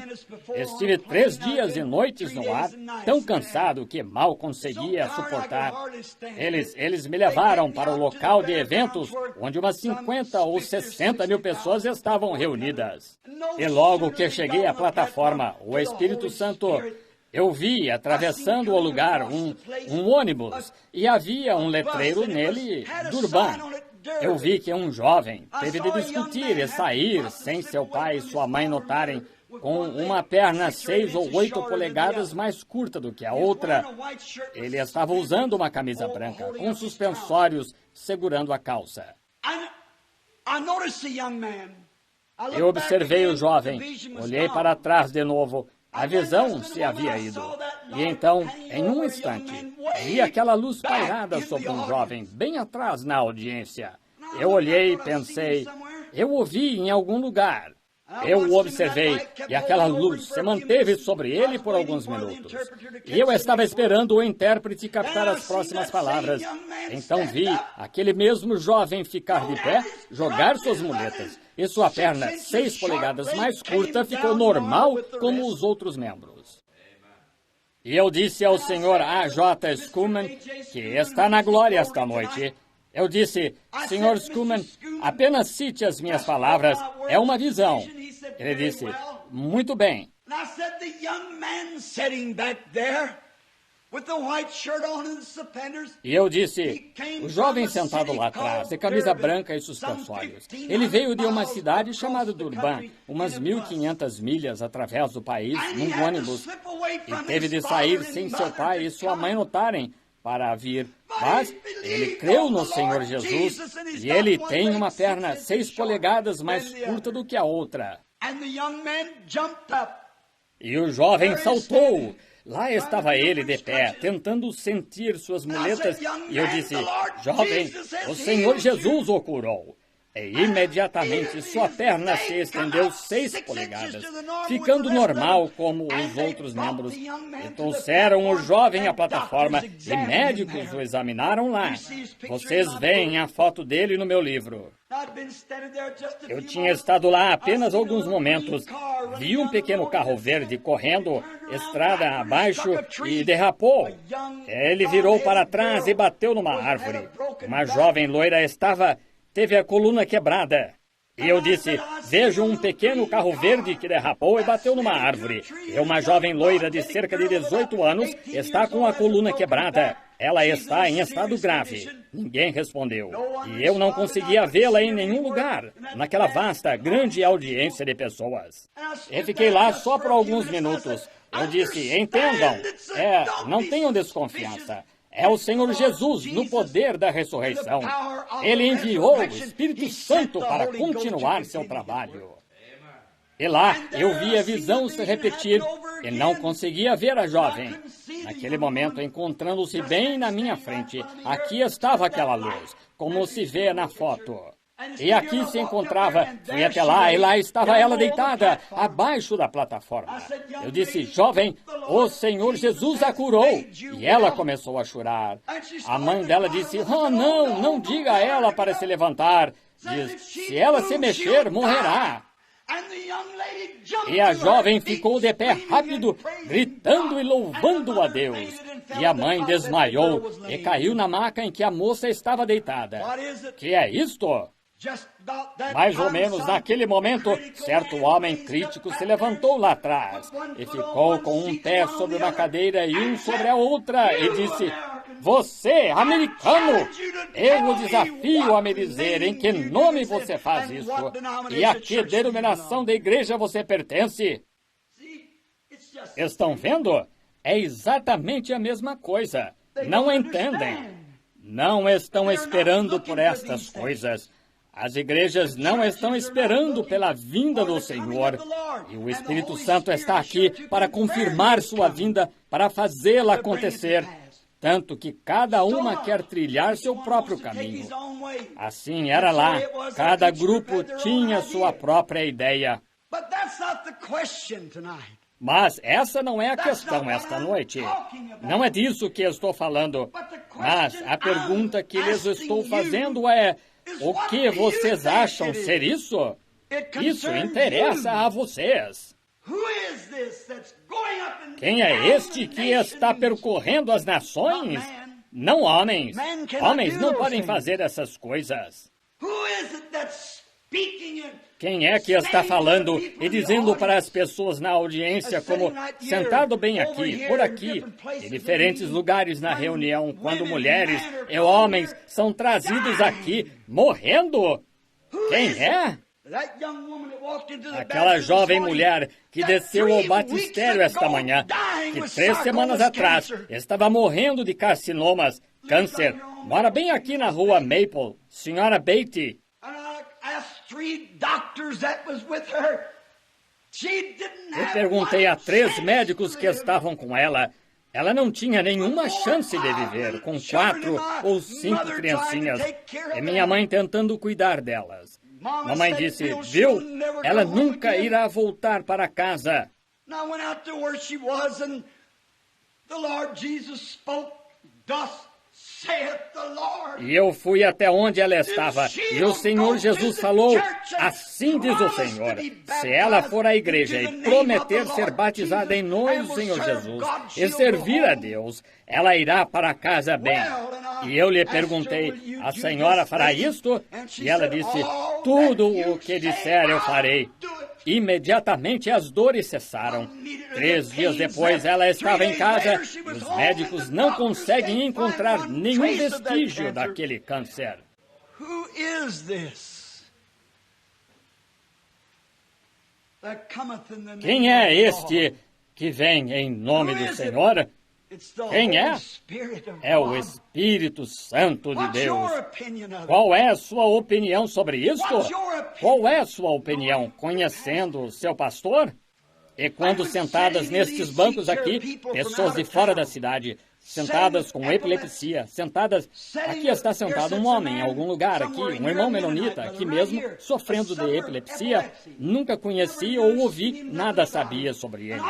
Estive 3 dias e noites no ar, tão cansado que mal conseguia suportar. Eles me levaram para o local de eventos, onde umas 50 ou 60 mil pessoas estavam reunidas. E logo que cheguei à plataforma, o Espírito Santo... Eu vi, atravessando o lugar, um ônibus, e havia um letreiro nele, Durban. Eu vi que um jovem teve de discutir e sair sem seu pai e sua mãe notarem, com uma perna 6 ou 8 polegadas mais curta do que a outra. Ele estava usando uma camisa branca, com suspensórios segurando a calça. Eu observei o jovem, olhei para trás de novo. A visão se havia ido. E então, em um instante, vi aquela luz pairada sobre um jovem, bem atrás na audiência. Eu olhei e pensei, eu o vi em algum lugar. Eu o observei, e aquela luz se manteve sobre ele por alguns minutos. E eu estava esperando o intérprete captar as próximas palavras. Então vi aquele mesmo jovem ficar de pé, jogar suas muletas, e sua perna 6 polegadas mais curta ficou normal como os outros membros. E eu disse ao Sr. A.J. Schumann, que está na glória esta noite, eu disse, Sr. Schumann, apenas cite as minhas palavras, é uma visão. Ele disse, muito bem. E eu disse, o jovem sentado lá atrás, de camisa branca e suspensórios, ele veio de uma cidade chamada Durban, umas 1.500 milhas através do país, num ônibus, e teve de sair sem seu pai e sua mãe notarem para vir. Mas ele creu no Senhor Jesus e ele tem uma perna 6 polegadas mais curta do que a outra. E o jovem saltou. Lá estava ele de pé, tentando sentir suas muletas, e eu disse, jovem, o Senhor Jesus o curou. E imediatamente sua perna se estendeu 6 polegadas, ficando normal como os outros membros. E trouxeram o jovem à plataforma e médicos o examinaram lá. Vocês veem a foto dele no meu livro. Eu tinha estado lá apenas alguns momentos. Vi um pequeno carro verde correndo estrada abaixo e derrapou. Ele virou para trás e bateu numa árvore. Uma jovem loira teve a coluna quebrada. E eu disse, vejo um pequeno carro verde que derrapou e bateu numa árvore. E uma jovem loira de cerca de 18 anos está com a coluna quebrada. Ela está em estado grave. Ninguém respondeu. E eu não conseguia vê-la em nenhum lugar, naquela vasta, grande audiência de pessoas. E fiquei lá só por alguns minutos. Eu disse, entendam, não tenham desconfiança. É o Senhor Jesus no poder da ressurreição. Ele enviou o Espírito Santo para continuar seu trabalho. E lá eu vi a visão se repetir e não conseguia ver a jovem. Naquele momento, encontrando-se bem na minha frente, aqui estava aquela luz, como se vê na foto. E aqui se encontrava, fui até lá, e lá estava ela deitada, abaixo da plataforma. Eu disse, jovem, o Senhor Jesus a curou. E ela começou a chorar. A mãe dela disse, oh, não diga a ela para se levantar. Diz, se ela se mexer, morrerá. E a jovem ficou de pé rápido, gritando e louvando a Deus. E a mãe desmaiou e caiu na maca em que a moça estava deitada. Que é isto? Mais ou menos naquele momento, certo homem crítico se levantou lá atrás e ficou com um pé sobre uma cadeira e um sobre a outra e disse, você, americano, eu o desafio a me dizer em que nome você faz isso e a que denominação da igreja você pertence. Estão vendo? É exatamente a mesma coisa. Não entendem. Não estão esperando por estas coisas. As igrejas não estão esperando pela vinda do Senhor. E o Espírito Santo está aqui para confirmar sua vinda, para fazê-la acontecer. Tanto que cada uma quer trilhar seu próprio caminho. Assim era lá. Cada grupo tinha sua própria ideia. Mas essa não é a questão esta noite. Não é disso que estou falando. Mas a pergunta que lhes estou fazendo é, o que vocês acham ser isso? Isso interessa a vocês. Quem é este que está percorrendo as nações? Não homens. Homens não podem fazer essas coisas. Quem é que está falando e dizendo para as pessoas na audiência, como sentado bem aqui, por aqui, em diferentes lugares na reunião, quando mulheres e homens são trazidos aqui morrendo? Quem é? Aquela jovem mulher que desceu ao batistério esta manhã, que 3 semanas atrás estava morrendo de carcinomas, câncer, mora bem aqui na rua Maple, Senhora Beatty. Eu perguntei a 3 médicos que estavam com ela. Ela não tinha nenhuma chance de viver, com 4 ou 5 criancinhas. E minha mãe tentando cuidar delas. Mamãe disse, viu, ela nunca irá voltar para casa. E eu fui até onde ela estava, e o Senhor Jesus falou, assim diz o Senhor, se ela for à igreja e prometer ser batizada em nome do Senhor Jesus e servir a Deus, ela irá para casa bem. E eu lhe perguntei, a senhora fará isto? E ela disse, tudo o que disser eu farei. Imediatamente as dores cessaram. 3 dias depois ela estava em casa e os médicos não conseguem encontrar nenhum vestígio daquele câncer. Quem é este que vem em nome do Senhor? Quem é? É o Espírito Santo de Deus. Qual é a sua opinião sobre isto? Qual é a sua opinião, conhecendo o seu pastor? E quando sentadas nestes bancos aqui, pessoas de fora da cidade, sentadas com epilepsia, sentadas... Aqui está sentado um homem em algum lugar aqui, um irmão menonita, aqui mesmo, sofrendo de epilepsia. Nunca conheci ou ouvi, nada sabia sobre ele.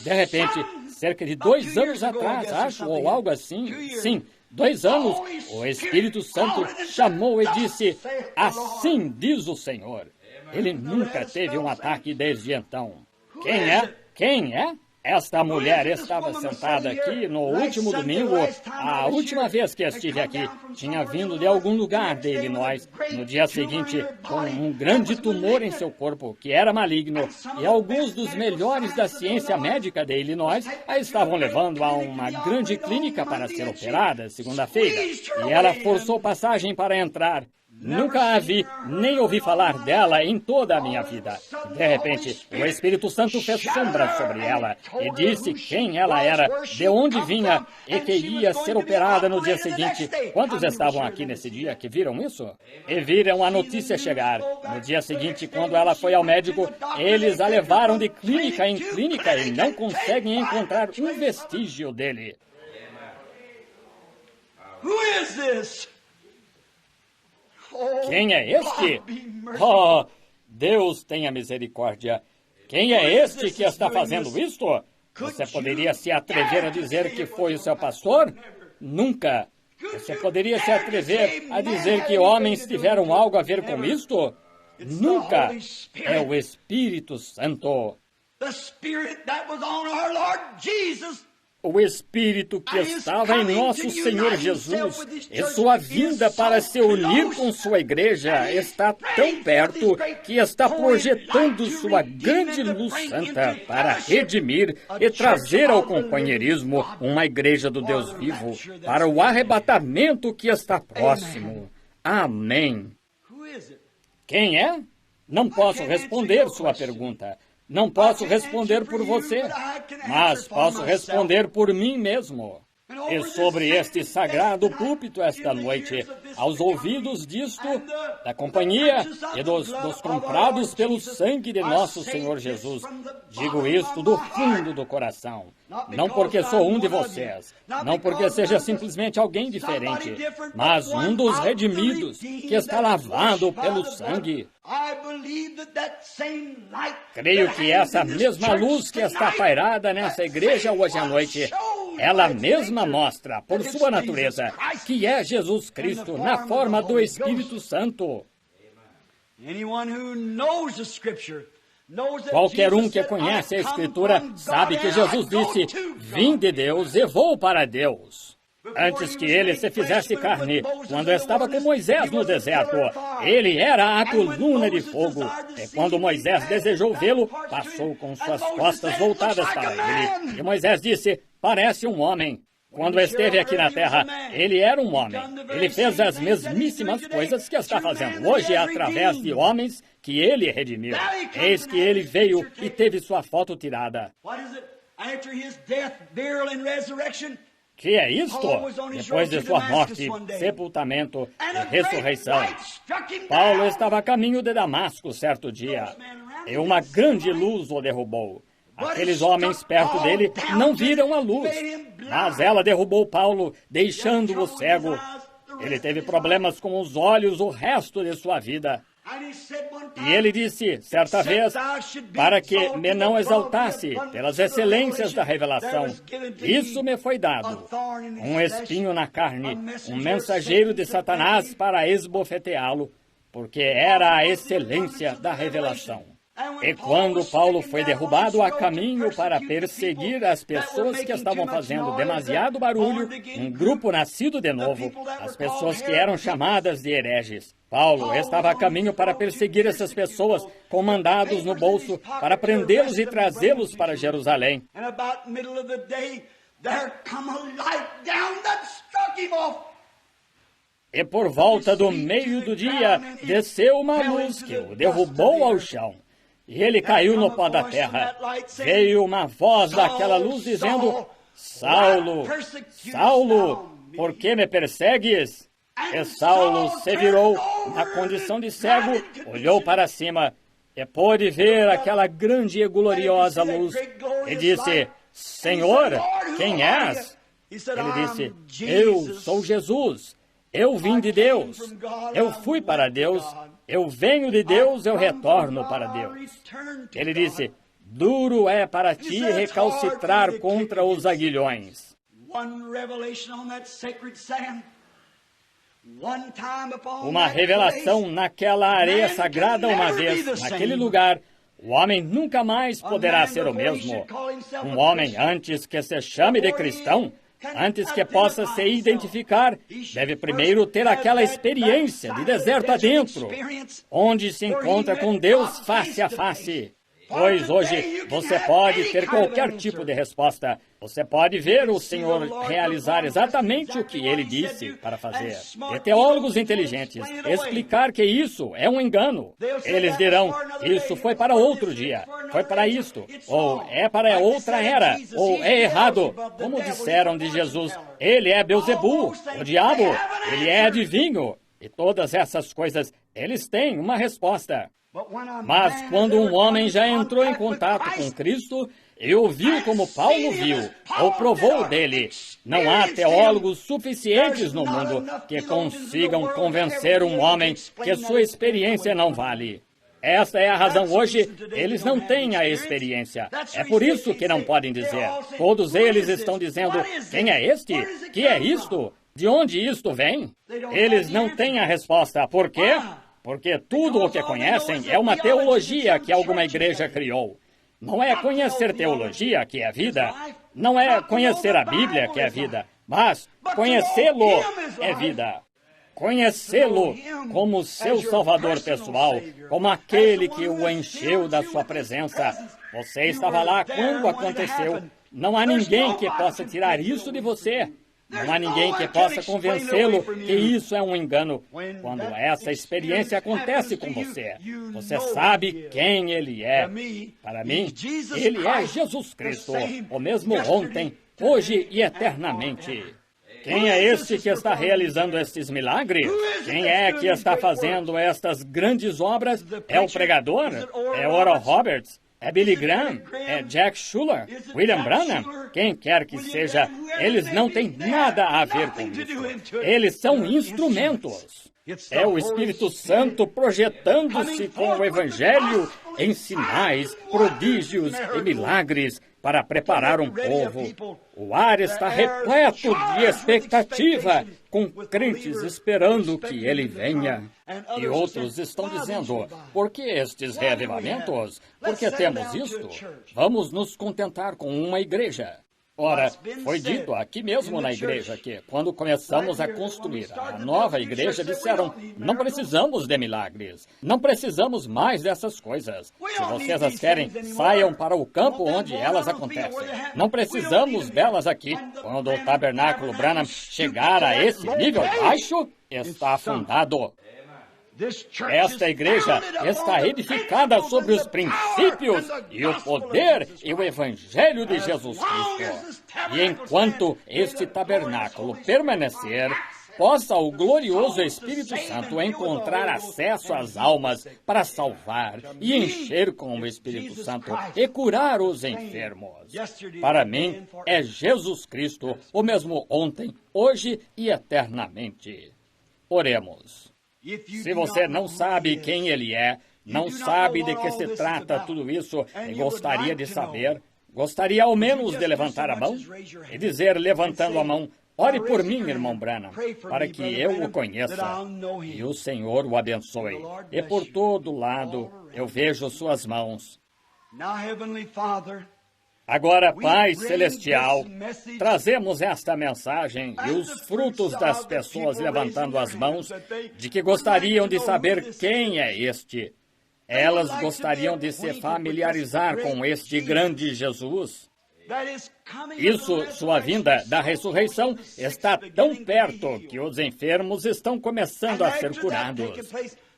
De repente, cerca de 2 anos atrás, acho, ou algo assim, sim, 2 anos, o Espírito Santo chamou e disse, assim diz o Senhor. Ele nunca teve um ataque desde então. Quem é? Quem é? Esta mulher estava sentada aqui no último domingo, a última vez que estive aqui. Tinha vindo de algum lugar de Illinois. No dia seguinte, com um grande tumor em seu corpo, que era maligno, e alguns dos melhores da ciência médica de Illinois a estavam levando a uma grande clínica para ser operada segunda-feira. E ela forçou passagem para entrar. Nunca a vi, nem ouvi falar dela em toda a minha vida. De repente, o Espírito Santo fez sombra sobre ela e disse quem ela era, de onde vinha e que ia ser operada no dia seguinte. Quantos estavam aqui nesse dia que viram isso? E viram a notícia chegar. No dia seguinte, quando ela foi ao médico, eles a levaram de clínica em clínica e não conseguem encontrar um vestígio dele. Who is this? Quem é este? Oh, Deus tenha misericórdia. Quem é este que está fazendo isto? Você poderia se atrever a dizer que foi o seu pastor? Nunca. Você poderia se atrever a dizer que homens tiveram algo a ver com isto? Nunca. É o Espírito Santo. O Espírito que estava em nosso Senhor Jesus e sua vinda para se unir com sua igreja está tão perto que está projetando sua grande luz santa para redimir e trazer ao companheirismo uma igreja do Deus vivo para o arrebatamento que está próximo. Amém. Quem é? Não posso responder sua pergunta. Não posso responder por você, mas posso responder por mim mesmo. E sobre este sagrado púlpito esta noite, aos ouvidos disto, da companhia e dos comprados pelo sangue de nosso Senhor Jesus, digo isto do fundo do coração. Não porque sou um de vocês, não porque seja simplesmente alguém diferente, mas um dos redimidos que está lavado pelo sangue. Creio que essa mesma luz que está pairada nessa igreja hoje à noite, ela mesma mostra, por sua natureza, que é Jesus Cristo na forma do Espírito Santo. Qualquer um que conhece a Escritura sabe que Jesus disse, vim de Deus e vou para Deus. Antes que ele se fizesse carne, quando estava com Moisés no deserto, ele era a coluna de fogo. E quando Moisés desejou vê-lo, passou com suas costas voltadas para ele. E Moisés disse, parece um homem. Quando esteve aqui na terra, ele era um homem. Ele fez as mesmíssimas coisas que está fazendo hoje através de homens que ele redimiu. Eis que ele veio e teve sua foto tirada. Que é isto? Depois de sua morte, sepultamento e ressurreição. Paulo estava a caminho de Damasco certo dia, e uma grande luz o derrubou. Aqueles homens perto dele não viram a luz, mas ela derrubou Paulo, deixando-o cego. Ele teve problemas com os olhos o resto de sua vida. E ele disse, certa vez, para que me não exaltasse pelas excelências da revelação, isso me foi dado, um espinho na carne, um mensageiro de Satanás para esbofeteá-lo, porque era a excelência da revelação. E quando Paulo foi derrubado a caminho para perseguir as pessoas que estavam fazendo demasiado barulho, um grupo nascido de novo, as pessoas que eram chamadas de hereges, Paulo estava a caminho para perseguir essas pessoas, com mandados no bolso para prendê-los e trazê-los para Jerusalém. E por volta do meio do dia, desceu uma luz que o derrubou ao chão. E ele caiu no pó da terra. Veio uma voz daquela luz dizendo, Saulo, Saulo, por que me persegues? E Saulo se virou na condição de cego, olhou para cima e pôde ver aquela grande e gloriosa luz. E disse, Senhor, quem és? Ele disse, eu sou Jesus, eu vim de Deus, eu fui para Deus, eu venho de Deus, eu retorno para Deus. Ele disse, duro é para ti recalcitrar contra os aguilhões. Uma revelação naquela areia sagrada uma vez, naquele lugar, o homem nunca mais poderá ser o mesmo. Um homem, antes que se chame de cristão, antes que possa se identificar, deve primeiro ter aquela experiência de deserto adentro, onde se encontra com Deus face a face. Pois hoje você pode ter qualquer tipo de resposta. Você pode ver o Senhor realizar exatamente o que Ele disse para fazer. E teólogos inteligentes explicar que isso é um engano. Eles dirão, isso foi para outro dia, foi para isto, ou é para outra era, ou é errado. Como disseram de Jesus, Ele é Beelzebul, o diabo, Ele é adivinho. E todas essas coisas, eles têm uma resposta. Mas quando um homem já entrou em contato com Cristo e o viu como Paulo viu, ou provou dele, não há teólogos suficientes no mundo que consigam convencer um homem que sua experiência não vale. Esta é a razão hoje, eles não têm a experiência. É por isso que não podem dizer. Todos eles estão dizendo, quem é este? Que é isto? De onde isto vem? Eles não têm a resposta. Por quê? Porque tudo o que conhecem é uma teologia que alguma igreja criou. Não é conhecer teologia que é vida. Não é conhecer a Bíblia que é vida. Mas conhecê-lo é vida. Conhecê-lo como seu Salvador pessoal, como aquele que o encheu da sua presença. Você estava lá quando aconteceu. Não há ninguém que possa tirar isso de você. Não há ninguém que possa convencê-lo que isso é um engano. Quando essa experiência acontece com você, você sabe quem Ele é. Para mim, Ele é Jesus Cristo, o mesmo ontem, hoje e eternamente. Quem é este que está realizando estes milagres? Quem é que está fazendo estas grandes obras? É o pregador? É Oral Roberts? É Billy Graham? É Jack Shuler? William Branham? Quem quer que seja, eles não têm nada a ver com isso. Eles são instrumentos. É o Espírito Santo projetando-se com o Evangelho em sinais, prodígios e milagres para preparar um povo. O ar está repleto de expectativa, com crentes esperando que Ele venha. E outros estão dizendo, por que estes reavivamentos? Por que temos isto? Vamos nos contentar com uma igreja. Ora, foi dito aqui mesmo na igreja que, quando começamos a construir a nova igreja, disseram, não precisamos de milagres, não precisamos mais dessas coisas. Se vocês as querem, saiam para o campo onde elas acontecem. Não precisamos delas aqui. Quando o tabernáculo Branham chegar a esse nível baixo, está afundado. Esta igreja está edificada sobre os princípios e o poder e o Evangelho de Jesus Cristo. E enquanto este tabernáculo permanecer, possa o glorioso Espírito Santo encontrar acesso às almas para salvar e encher com o Espírito Santo e curar os enfermos. Para mim, é Jesus Cristo, o mesmo ontem, hoje e eternamente. Oremos. Se você não sabe quem Ele é, não sabe de que se trata tudo isso e gostaria de saber, gostaria ao menos de levantar a mão e dizer, levantando a mão, ore por mim, irmão Branham, para que eu o conheça e o Senhor o abençoe. E por todo lado eu vejo suas mãos. Agora, Pai Celestial, trazemos esta mensagem e os frutos das pessoas levantando as mãos de que gostariam de saber quem é este. Elas gostariam de se familiarizar com este grande Jesus. Isso, sua vinda da ressurreição, está tão perto que os enfermos estão começando a ser curados.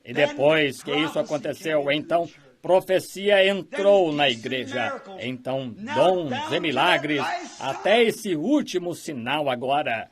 E depois que isso aconteceu, então, profecia entrou na igreja. Então, dons e milagres, até esse último sinal agora.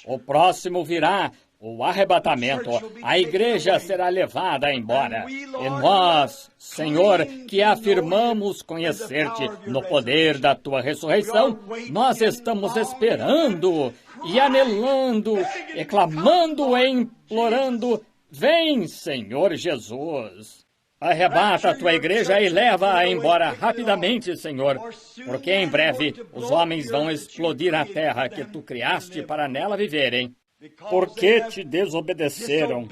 O próximo virá, o arrebatamento, a igreja será levada embora. E nós, Senhor, que afirmamos conhecer-te no poder da tua ressurreição, nós estamos esperando e anelando, e clamando e implorando: vem, Senhor Jesus. Arrebata a tua igreja e leva-a embora rapidamente, Senhor, porque em breve os homens vão explodir a terra que tu criaste para nela viverem. Porque te desobedeceram.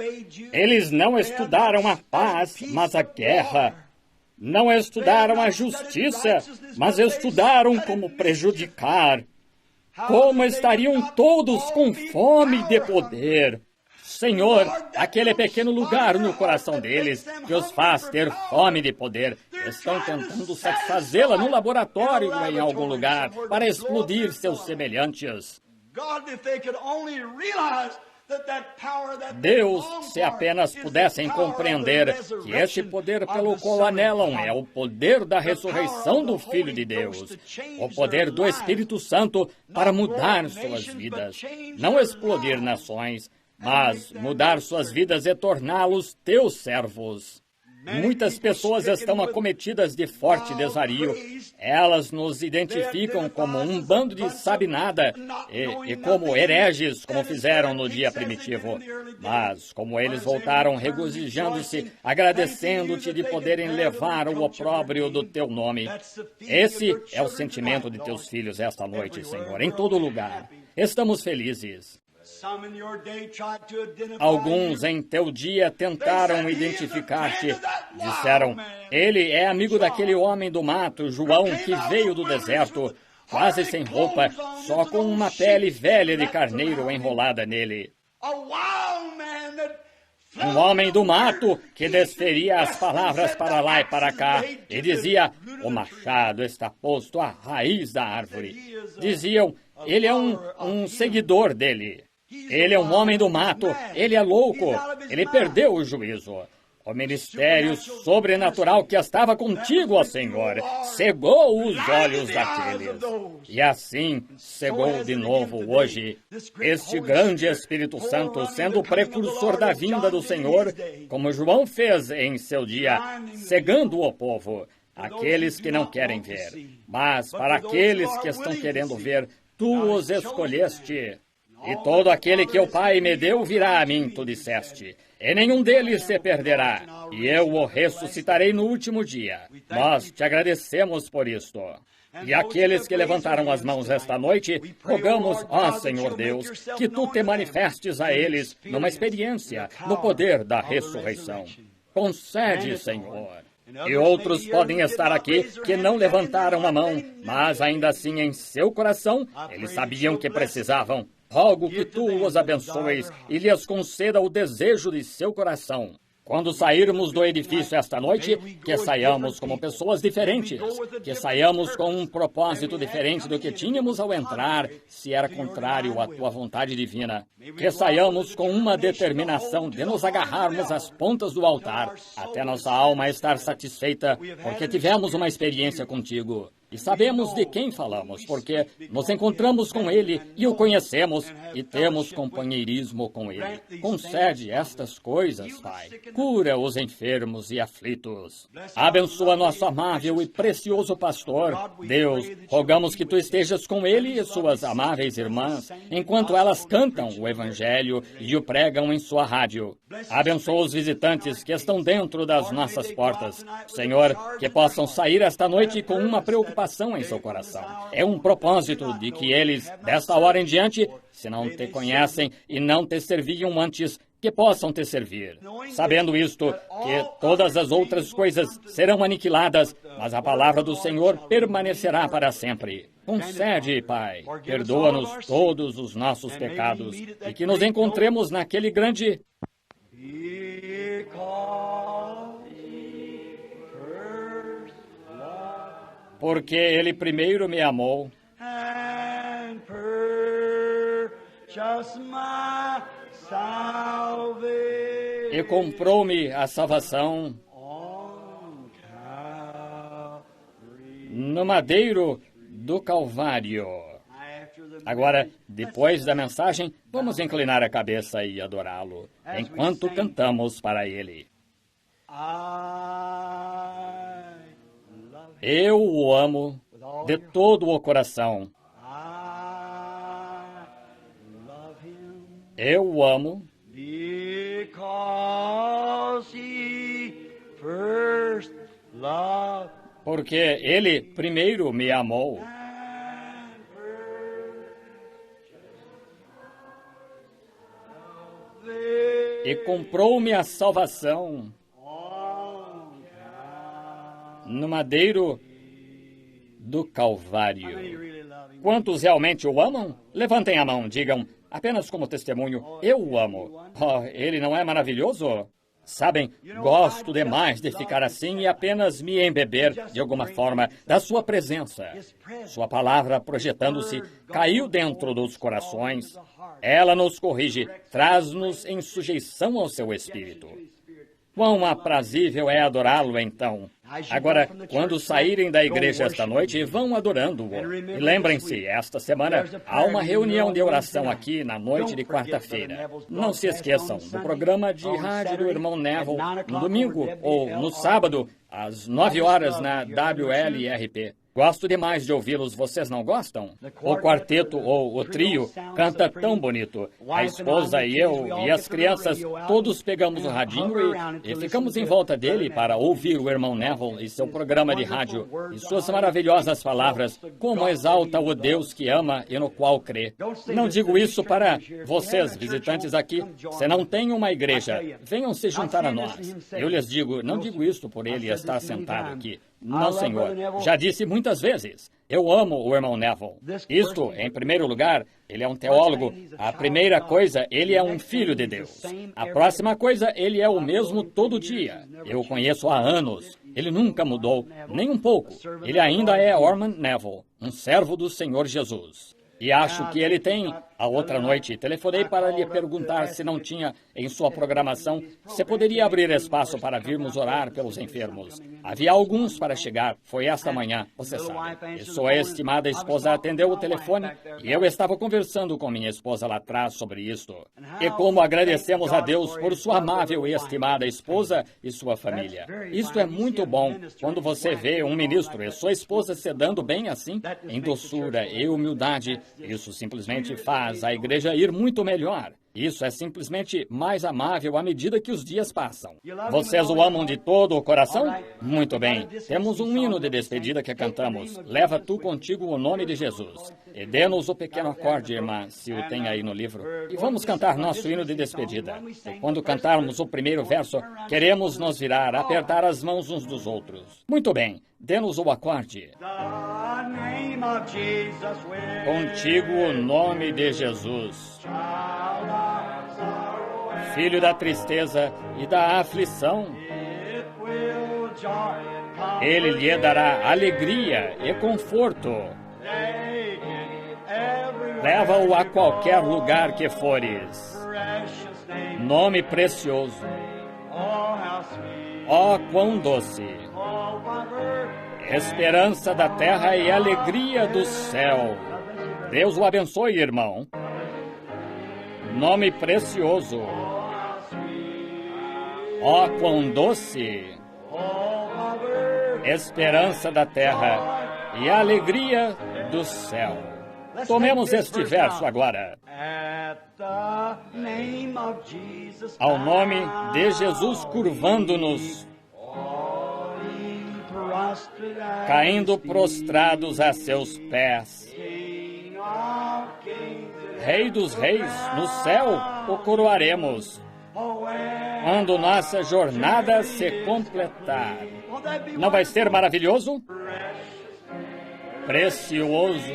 Eles não estudaram a paz, mas a guerra. Não estudaram a justiça, mas estudaram como prejudicar. Como estariam todos com fome de poder. Senhor, aquele pequeno lugar no coração deles que os faz ter fome de poder, estão tentando satisfazê-la no laboratório ou em algum lugar para explodir seus semelhantes. Deus, se apenas pudessem compreender que este poder pelo qual anelam é o poder da ressurreição do Filho de Deus, o poder do Espírito Santo para mudar suas vidas, não explodir nações, mas mudar suas vidas e torná-los teus servos. Muitas pessoas estão acometidas de forte desvario. Elas nos identificam como um bando de sabe-nada e como hereges, como fizeram no dia primitivo. Mas, como eles voltaram regozijando-se, agradecendo-te de poderem levar o opróbrio do teu nome. Esse é o sentimento de teus filhos esta noite, Senhor, em todo lugar. Estamos felizes. Alguns em teu dia tentaram identificar-te. Disseram: ele é amigo daquele homem do mato, João, que veio do deserto, quase sem roupa, só com uma pele velha de carneiro enrolada nele. Um homem do mato que desferia as palavras para lá e para cá e dizia: o machado está posto à raiz da árvore. Diziam: ele é um seguidor dele. Ele é um homem do mato, ele é louco, ele perdeu o juízo. O ministério sobrenatural que estava contigo, ó Senhor, cegou os olhos daqueles. E assim cegou de novo hoje este grande Espírito Santo, sendo o precursor da vinda do Senhor, como João fez em seu dia, cegando o povo, aqueles que não querem ver. Mas para aqueles que estão querendo ver, tu os escolheste. E todo aquele que o Pai me deu virá a mim, tu disseste. E nenhum deles se perderá. E eu o ressuscitarei no último dia. Nós te agradecemos por isto. E aqueles que levantaram as mãos esta noite, rogamos, ó Senhor Deus, que tu te manifestes a eles numa experiência, no poder da ressurreição. Concede, Senhor. E outros podem estar aqui que não levantaram a mão, mas ainda assim em seu coração, eles sabiam que precisavam. Rogo que tu os abençoes e lhes conceda o desejo de seu coração. Quando sairmos do edifício esta noite, que saiamos como pessoas diferentes, que saiamos com um propósito diferente do que tínhamos ao entrar, se era contrário à tua vontade divina. Que saiamos com uma determinação de nos agarrarmos às pontas do altar, até nossa alma estar satisfeita, porque tivemos uma experiência contigo. E sabemos de quem falamos, porque nos encontramos com Ele e o conhecemos e temos companheirismo com Ele. Concede estas coisas, Pai. Cura os enfermos e aflitos. Abençoa nosso amável e precioso pastor. Deus, rogamos que Tu estejas com ele e suas amáveis irmãs, enquanto elas cantam o Evangelho e o pregam em sua rádio. Abençoa os visitantes que estão dentro das nossas portas. Senhor, que possam sair esta noite com uma preocupação em seu coração. É um propósito de que eles, desta hora em diante, se não te conhecem e não te serviam antes, que possam te servir. Sabendo isto, que todas as outras coisas serão aniquiladas, mas a palavra do Senhor permanecerá para sempre. Concede, Pai, perdoa-nos todos os nossos pecados e que nos encontremos naquele grande... Porque Ele primeiro me amou e comprou-me a salvação no madeiro do Calvário. Agora, depois da mensagem, vamos inclinar a cabeça e adorá-lo, enquanto cantamos para Ele. Eu o amo de todo o coração. Eu o amo porque Ele primeiro me amou. E comprou-me a salvação no madeiro do Calvário. Quantos realmente o amam? Levantem a mão, digam, apenas como testemunho, eu o amo. Oh, ele não é maravilhoso? Sabem, gosto demais de ficar assim e apenas me embeber, de alguma forma, da sua presença. Sua palavra, projetando-se, caiu dentro dos corações. Ela nos corrige, traz-nos em sujeição ao seu Espírito. Quão aprazível é adorá-lo, então. Agora, quando saírem da igreja esta noite, vão adorando-o. E lembrem-se, esta semana há uma reunião de oração aqui na noite de quarta-feira. Não se esqueçam do programa de rádio do irmão Neville no domingo ou no sábado, às 9 horas na WLRP. Gosto demais de ouvi-los, vocês não gostam? O quarteto ou o trio canta tão bonito. A esposa e eu e as crianças, todos pegamos o radinho e ficamos em volta dele para ouvir o irmão Neville e seu programa de rádio e suas maravilhosas palavras, como exalta o Deus que ama e no qual crê. Não digo isso para vocês, visitantes aqui. Se não tem uma igreja, venham se juntar a nós. Eu lhes digo, não digo isto por ele estar sentado aqui. Não, senhor. Já disse muitas vezes. Eu amo o irmão Neville. Isto, em primeiro lugar, ele é um teólogo. A primeira coisa, ele é um filho de Deus. A próxima coisa, ele é o mesmo todo dia. Eu o conheço há anos. Ele nunca mudou, nem um pouco. Ele ainda é Orman Neville, um servo do Senhor Jesus. E acho que ele tem. A outra noite, telefonei para lhe perguntar se não tinha em sua programação se poderia abrir espaço para virmos orar pelos enfermos. Havia alguns para chegar. Foi esta manhã, você sabe. E sua estimada esposa atendeu o telefone e eu estava conversando com minha esposa lá atrás sobre isto. E como agradecemos a Deus por sua amável e estimada esposa e sua família. Isto é muito bom quando você vê um ministro e sua esposa se dando bem assim, em doçura e humildade. Isso simplesmente faz a igreja ir muito melhor. Isso é simplesmente mais amável à medida que os dias passam. Vocês o amam de todo o coração? Muito bem. Temos um hino de despedida que cantamos. Leva tu contigo o nome de Jesus. E dê-nos o pequeno acorde, irmã, se o tem aí no livro. E vamos cantar nosso hino de despedida. E quando cantarmos o primeiro verso, queremos nos virar, apertar as mãos uns dos outros. Muito bem. Dê-nos o acorde. Contigo o nome de Jesus. Filho da tristeza e da aflição, Ele lhe dará alegria e conforto. Leva-o a qualquer lugar que fores. Nome precioso. Ó, quão doce! Esperança da terra e alegria do céu. Deus o abençoe, irmão. Nome precioso. Ó, quão doce! Esperança da terra e alegria do céu. Tomemos este verso agora. Ao nome de Jesus, curvando-nos, caindo prostrados a seus pés. Rei dos reis, no céu o coroaremos, quando nossa jornada se completar. Não vai ser maravilhoso? Precioso,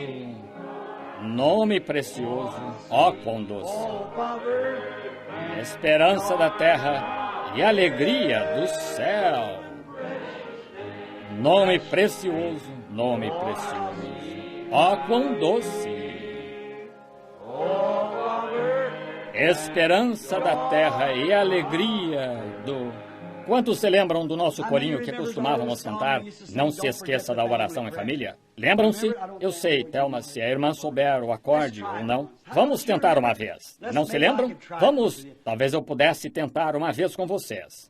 nome precioso, ó quão doce. Esperança da terra e alegria do céu. Nome precioso, ó quão doce. Esperança da terra e alegria do Quantos se lembram do nosso corinho que costumávamos cantar? Não se esqueça da oração em família? Lembram-se? Eu sei, Thelma, se a irmã souber o acorde ou não. Vamos tentar uma vez. Não se lembram? Vamos. Talvez eu pudesse tentar uma vez com vocês.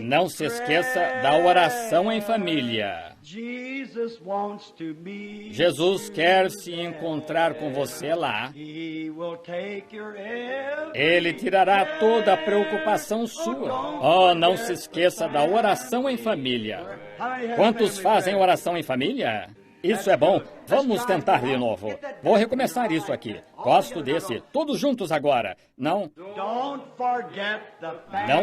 Não se esqueça da oração em família. Jesus quer se encontrar com você lá. Ele tirará toda a preocupação sua. Oh, não se esqueça da oração em família. Quantos fazem oração em família? Isso é bom. Vamos tentar de novo. Vou recomeçar isso aqui. Gosto desse. Todos juntos agora. Não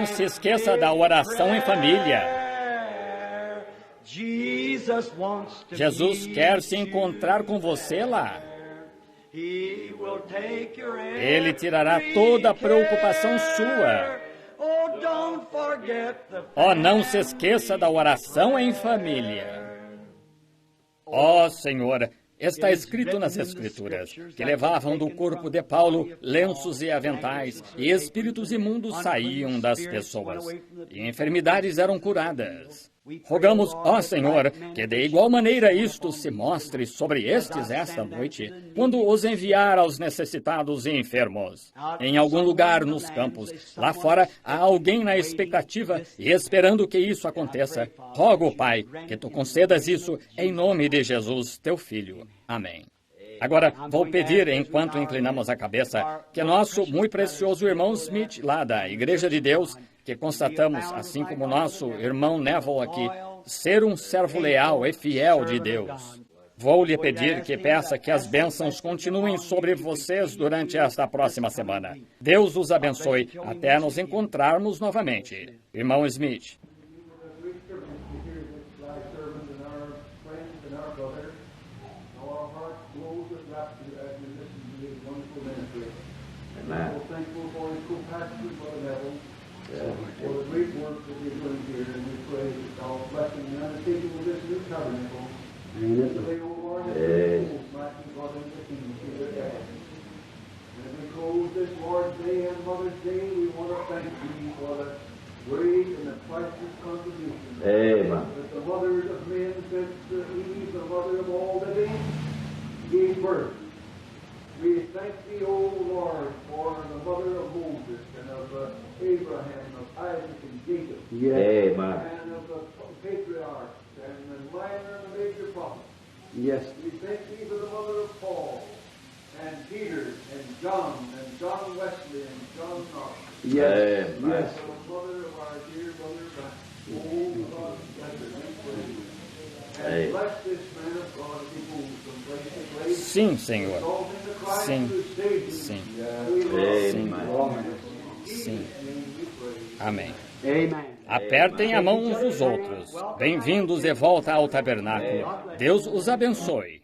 se esqueça da oração em família. Jesus quer se encontrar com você lá. Ele tirará toda a preocupação sua. Oh, não se esqueça da oração em família. Ó Senhor, está escrito nas Escrituras que levavam do corpo de Paulo lenços e aventais, e espíritos imundos saíam das pessoas, e enfermidades eram curadas. Rogamos, ó Senhor, que de igual maneira isto se mostre sobre estes esta noite, quando os enviar aos necessitados e enfermos. Em algum lugar nos campos, lá fora, há alguém na expectativa e esperando que isso aconteça. Rogo, Pai, que Tu concedas isso em nome de Jesus, Teu Filho. Amém. Agora, vou pedir, enquanto inclinamos a cabeça, que nosso muito precioso irmão Smith, lá da Igreja de Deus, que constatamos, assim como nosso irmão Neville aqui, ser um servo leal e fiel de Deus. Vou lhe pedir que peça que as bênçãos continuem sobre vocês durante esta próxima semana. Deus os abençoe até nos encontrarmos novamente. Irmão Smith. For the great work that you're doing here, and we pray that God's blessing and undertaking of this new tabernacle, that they, O Lord, that the souls might be brought into the kingdom of their God. And as we close this Lord's Day and Mother's Day, we want to thank Thee for the great and the priceless contribution that the mothers of men since Eve, the mother of all living, gave birth. We thank Thee, O Lord, for the mother of Moses and of Abraham, of Isaac and Jacob, and of the patriarchs and the minor and the major prophets. Yes. We thank Thee for the mother of Paul and Peter and John Wesley and John Knox. Yes. And Yes. for the mother of our dear mother, oh God, bless her, we pray. And bless this man of God as he moves from place to place. Sim, Senhor. Sim. Sim. Sim. Amém. Apertem a mão uns dos outros. Bem-vindos de volta ao tabernáculo. Deus os abençoe.